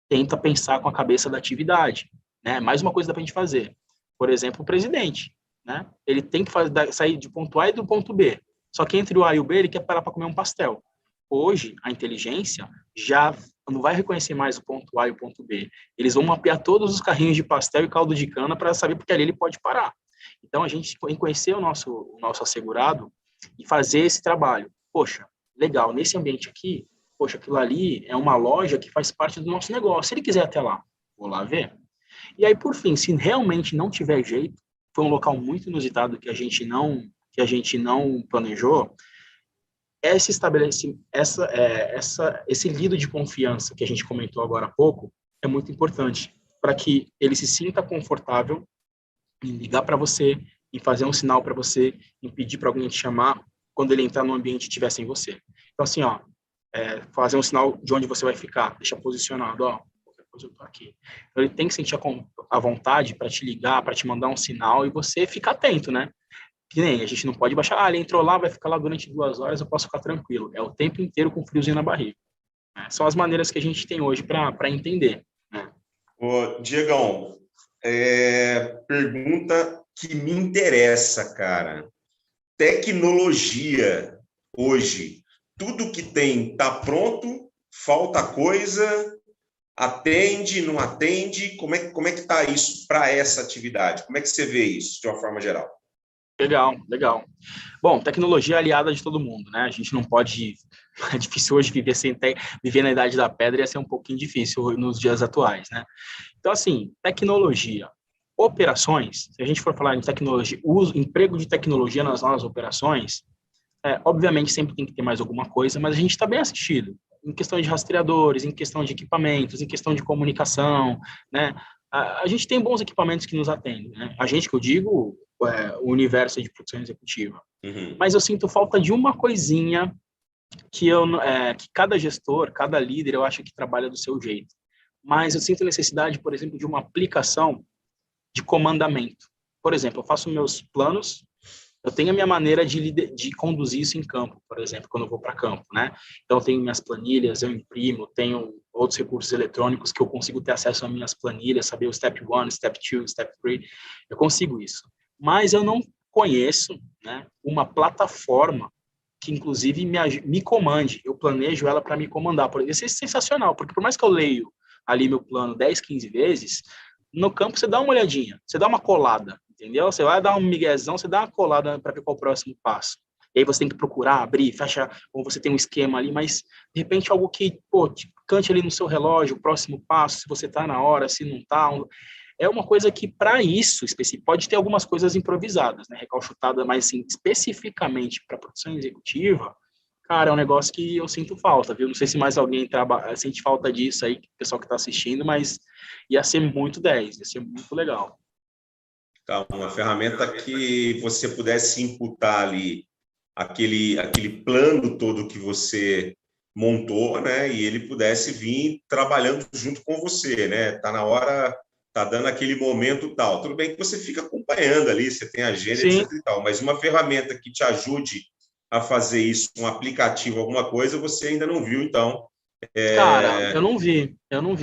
D: Tenta pensar com a cabeça da atividade, né? Mais uma coisa dá para a gente fazer. Por exemplo, o presidente, né? Ele tem que sair de ponto A e do ponto B. Só que entre o A e o B, ele quer parar para comer um pastel. Hoje, a inteligência já não vai reconhecer mais o ponto A e o ponto B. Eles vão mapear todos os carrinhos de pastel e caldo de cana para saber porque ali ele pode parar. Então, a gente tem que conhecer o nosso assegurado e fazer esse trabalho. Poxa, legal, nesse ambiente aqui, poxa, aquilo ali é uma loja que faz parte do nosso negócio. Se ele quiser até lá, vou lá ver. E aí, por fim, se realmente não tiver jeito, foi um local muito inusitado que a gente não que a gente não planejou, esse lido de confiança que a gente comentou agora há pouco é muito importante para que ele se sinta confortável em ligar para você, em fazer um sinal para você, em pedir para alguém te chamar quando ele entrar no ambiente e estiver sem você. Então, assim, ó, fazer um sinal de onde você vai ficar, deixa posicionado, ó, qualquer coisa eu tô aqui. Então, ele tem que sentir a vontade para te ligar, para te mandar um sinal e você ficar atento, né? Que nem, a gente não pode baixar, ele entrou lá, vai ficar lá durante 2 horas, eu posso ficar tranquilo. É o tempo inteiro com friozinho na barriga. Né? São as maneiras que a gente tem hoje para entender. Né?
C: Ô, Diegão, pergunta que me interessa, cara. Tecnologia, hoje, tudo que tem está pronto, falta coisa, atende, não atende? Como é que está isso para essa atividade? Como é que você vê isso, de uma forma geral?
D: Legal, legal. Bom, tecnologia é aliada de todo mundo, né? A gente não pode... É difícil hoje viver na idade da pedra, ia ser um pouquinho difícil nos dias atuais, né? Então, assim, tecnologia, operações, se a gente for falar em tecnologia, emprego de tecnologia nas nossas operações, obviamente sempre tem que ter mais alguma coisa, mas a gente está bem assistido em questão de rastreadores, em questão de equipamentos, em questão de comunicação, né? A gente tem bons equipamentos que nos atendem, né? A gente, que eu digo, o universo de produção executiva.
C: Uhum.
D: Mas eu sinto falta de uma coisinha que cada gestor, cada líder, eu acho que trabalha do seu jeito. Mas eu sinto necessidade, por exemplo, de uma aplicação de comandamento. Por exemplo, eu faço meus planos, eu tenho a minha maneira de conduzir isso em campo, por exemplo, quando eu vou para campo, né? Então, eu tenho minhas planilhas, eu imprimo, tenho outros recursos eletrônicos que eu consigo ter acesso às minhas planilhas, saber o step 1, step 2, step 3, eu consigo isso. Mas eu não conheço, né, uma plataforma que, inclusive, me comande, eu planejo ela para me comandar. Isso é sensacional, porque por mais que eu leio ali meu plano 10, 15 vezes, no campo você dá uma olhadinha, você dá uma colada, entendeu? Você vai dar um miguezão, você dá uma colada para ver qual é o próximo passo. E aí você tem que procurar, abrir, fechar, ou você tem um esquema ali, mas de repente algo que, cante ali no seu relógio, o próximo passo, se você está na hora, se não está. É uma coisa que, para isso, pode ter algumas coisas improvisadas, né, recalchutadas, mas assim, especificamente para produção executiva, cara, é um negócio que eu sinto falta, viu? Não sei se mais alguém sente falta disso aí, o pessoal que está assistindo, mas ia ser muito 10, ia ser muito legal.
C: Tá, uma ferramenta que você pudesse imputar ali aquele plano todo que você montou, né? E ele pudesse vir trabalhando junto com você, né? Tá na hora, tá dando aquele momento tal. Tudo bem que você fica acompanhando ali, você tem agenda,
D: Sim.
C: etc e tal, mas uma ferramenta que te ajude a fazer isso, um aplicativo, alguma coisa, você ainda não viu, então.
D: Cara, eu não vi.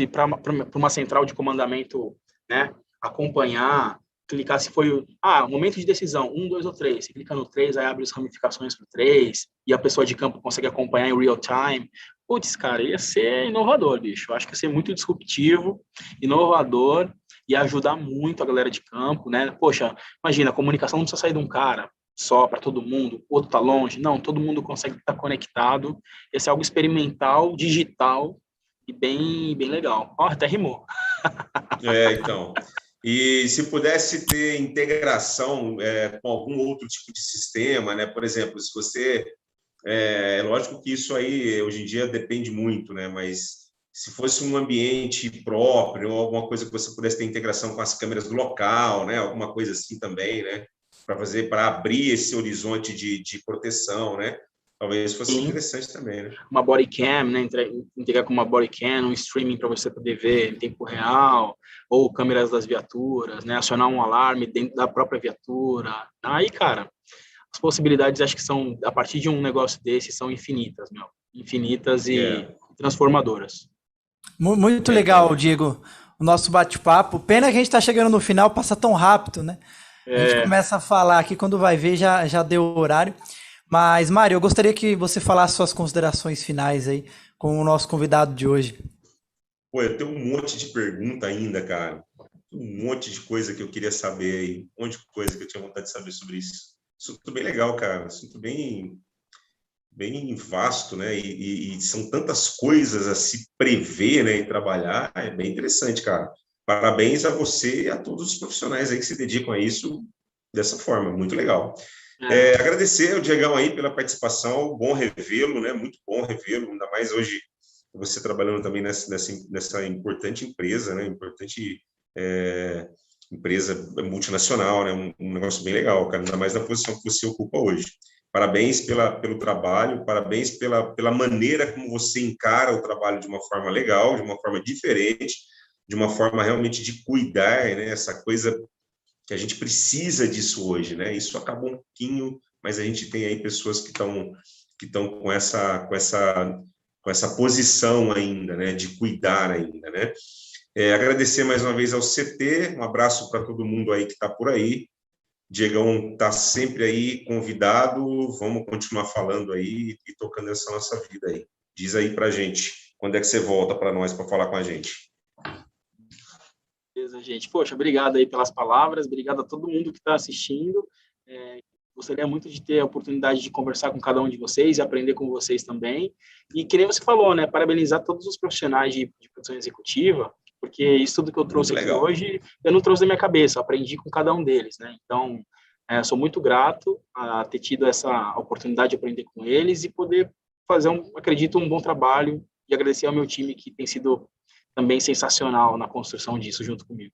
D: Para uma central de comandamento, né? Acompanhar, clicar se foi o momento de decisão, 1, 2 ou 3. Você clica no 3, aí abre as ramificações para o 3, e a pessoa de campo consegue acompanhar em real time. Putz, cara, ia ser inovador, bicho. Eu acho que ia ser muito disruptivo, inovador, e ajudar muito a galera de campo, né? Poxa, imagina, a comunicação não precisa sair de um cara só para todo mundo, o outro tá longe. Não, todo mundo consegue estar conectado. Esse é algo experimental, digital e bem, bem legal. Ó, até rimou.
C: Então. E se pudesse ter integração com algum outro tipo de sistema, né? Por exemplo, se você... É lógico que isso aí, hoje em dia, depende muito, né? Mas se fosse um ambiente próprio, ou alguma coisa que você pudesse ter integração com as câmeras do local, né? Alguma coisa assim também, né? Para abrir esse horizonte de proteção, né? Talvez fosse interessante também, né?
D: Uma body cam, né? Integrar com uma body cam, um streaming para você poder ver em tempo real, ou câmeras das viaturas, né? Acionar um alarme dentro da própria viatura. Aí, cara, as possibilidades, acho que são, a partir de um negócio desse, são infinitas, meu. Infinitas e transformadoras.
B: Muito legal, Diego, o nosso bate-papo. Pena que a gente está chegando no final, passa tão rápido, né? A gente começa a falar aqui, quando vai ver, já deu o horário. Mas, Mário, eu gostaria que você falasse suas considerações finais aí com o nosso convidado de hoje.
C: Pô, eu tenho um monte de pergunta ainda, cara. Um monte de coisa que eu queria saber aí. Um monte de coisa que eu tinha vontade de saber sobre isso. Assunto bem legal, cara. Assunto bem vasto, né? E são tantas coisas a se prever, né? E trabalhar. É bem interessante, cara. Parabéns a você e a todos os profissionais aí que se dedicam a isso dessa forma. Muito legal. Agradecer ao Diegão aí pela participação, bom revê-lo, né? Muito bom revê-lo, ainda mais hoje você trabalhando também nessa importante empresa, né? Importante empresa multinacional, né? Um negócio bem legal, cara, ainda mais na posição que você ocupa hoje. Parabéns pelo trabalho, parabéns pela maneira como você encara o trabalho de uma forma legal, de uma forma diferente, de uma forma realmente de cuidar, né? Essa coisa que a gente precisa disso hoje, né? Isso acabou um pouquinho, mas a gente tem aí pessoas que estão com essa posição ainda, né? De cuidar ainda, né? Agradecer mais uma vez ao CT, um abraço para todo mundo aí que está por aí. Diegão está sempre aí convidado, vamos continuar falando aí e tocando essa nossa vida aí. Diz aí para a gente, quando é que você volta para nós para falar com a gente?
D: Beleza, gente. Poxa, obrigado aí pelas palavras, obrigado a todo mundo que está assistindo. Gostaria muito de ter a oportunidade de conversar com cada um de vocês e aprender com vocês também. E que nem você falou, né, parabenizar todos os profissionais de produção executiva, porque isso tudo que eu trouxe aqui hoje, eu não trouxe da minha cabeça, eu aprendi com cada um deles, né? Então, sou muito grato a ter tido essa oportunidade de aprender com eles e poder fazer, acredito, um bom trabalho, e agradecer ao meu time que tem sido também sensacional na construção disso junto comigo.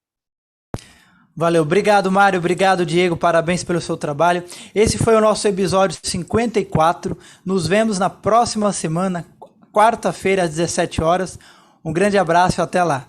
B: Valeu, obrigado Mário, obrigado Diego, parabéns pelo seu trabalho. Esse foi o nosso episódio 54, nos vemos na próxima semana, quarta-feira às 17 horas. Um grande abraço e até lá.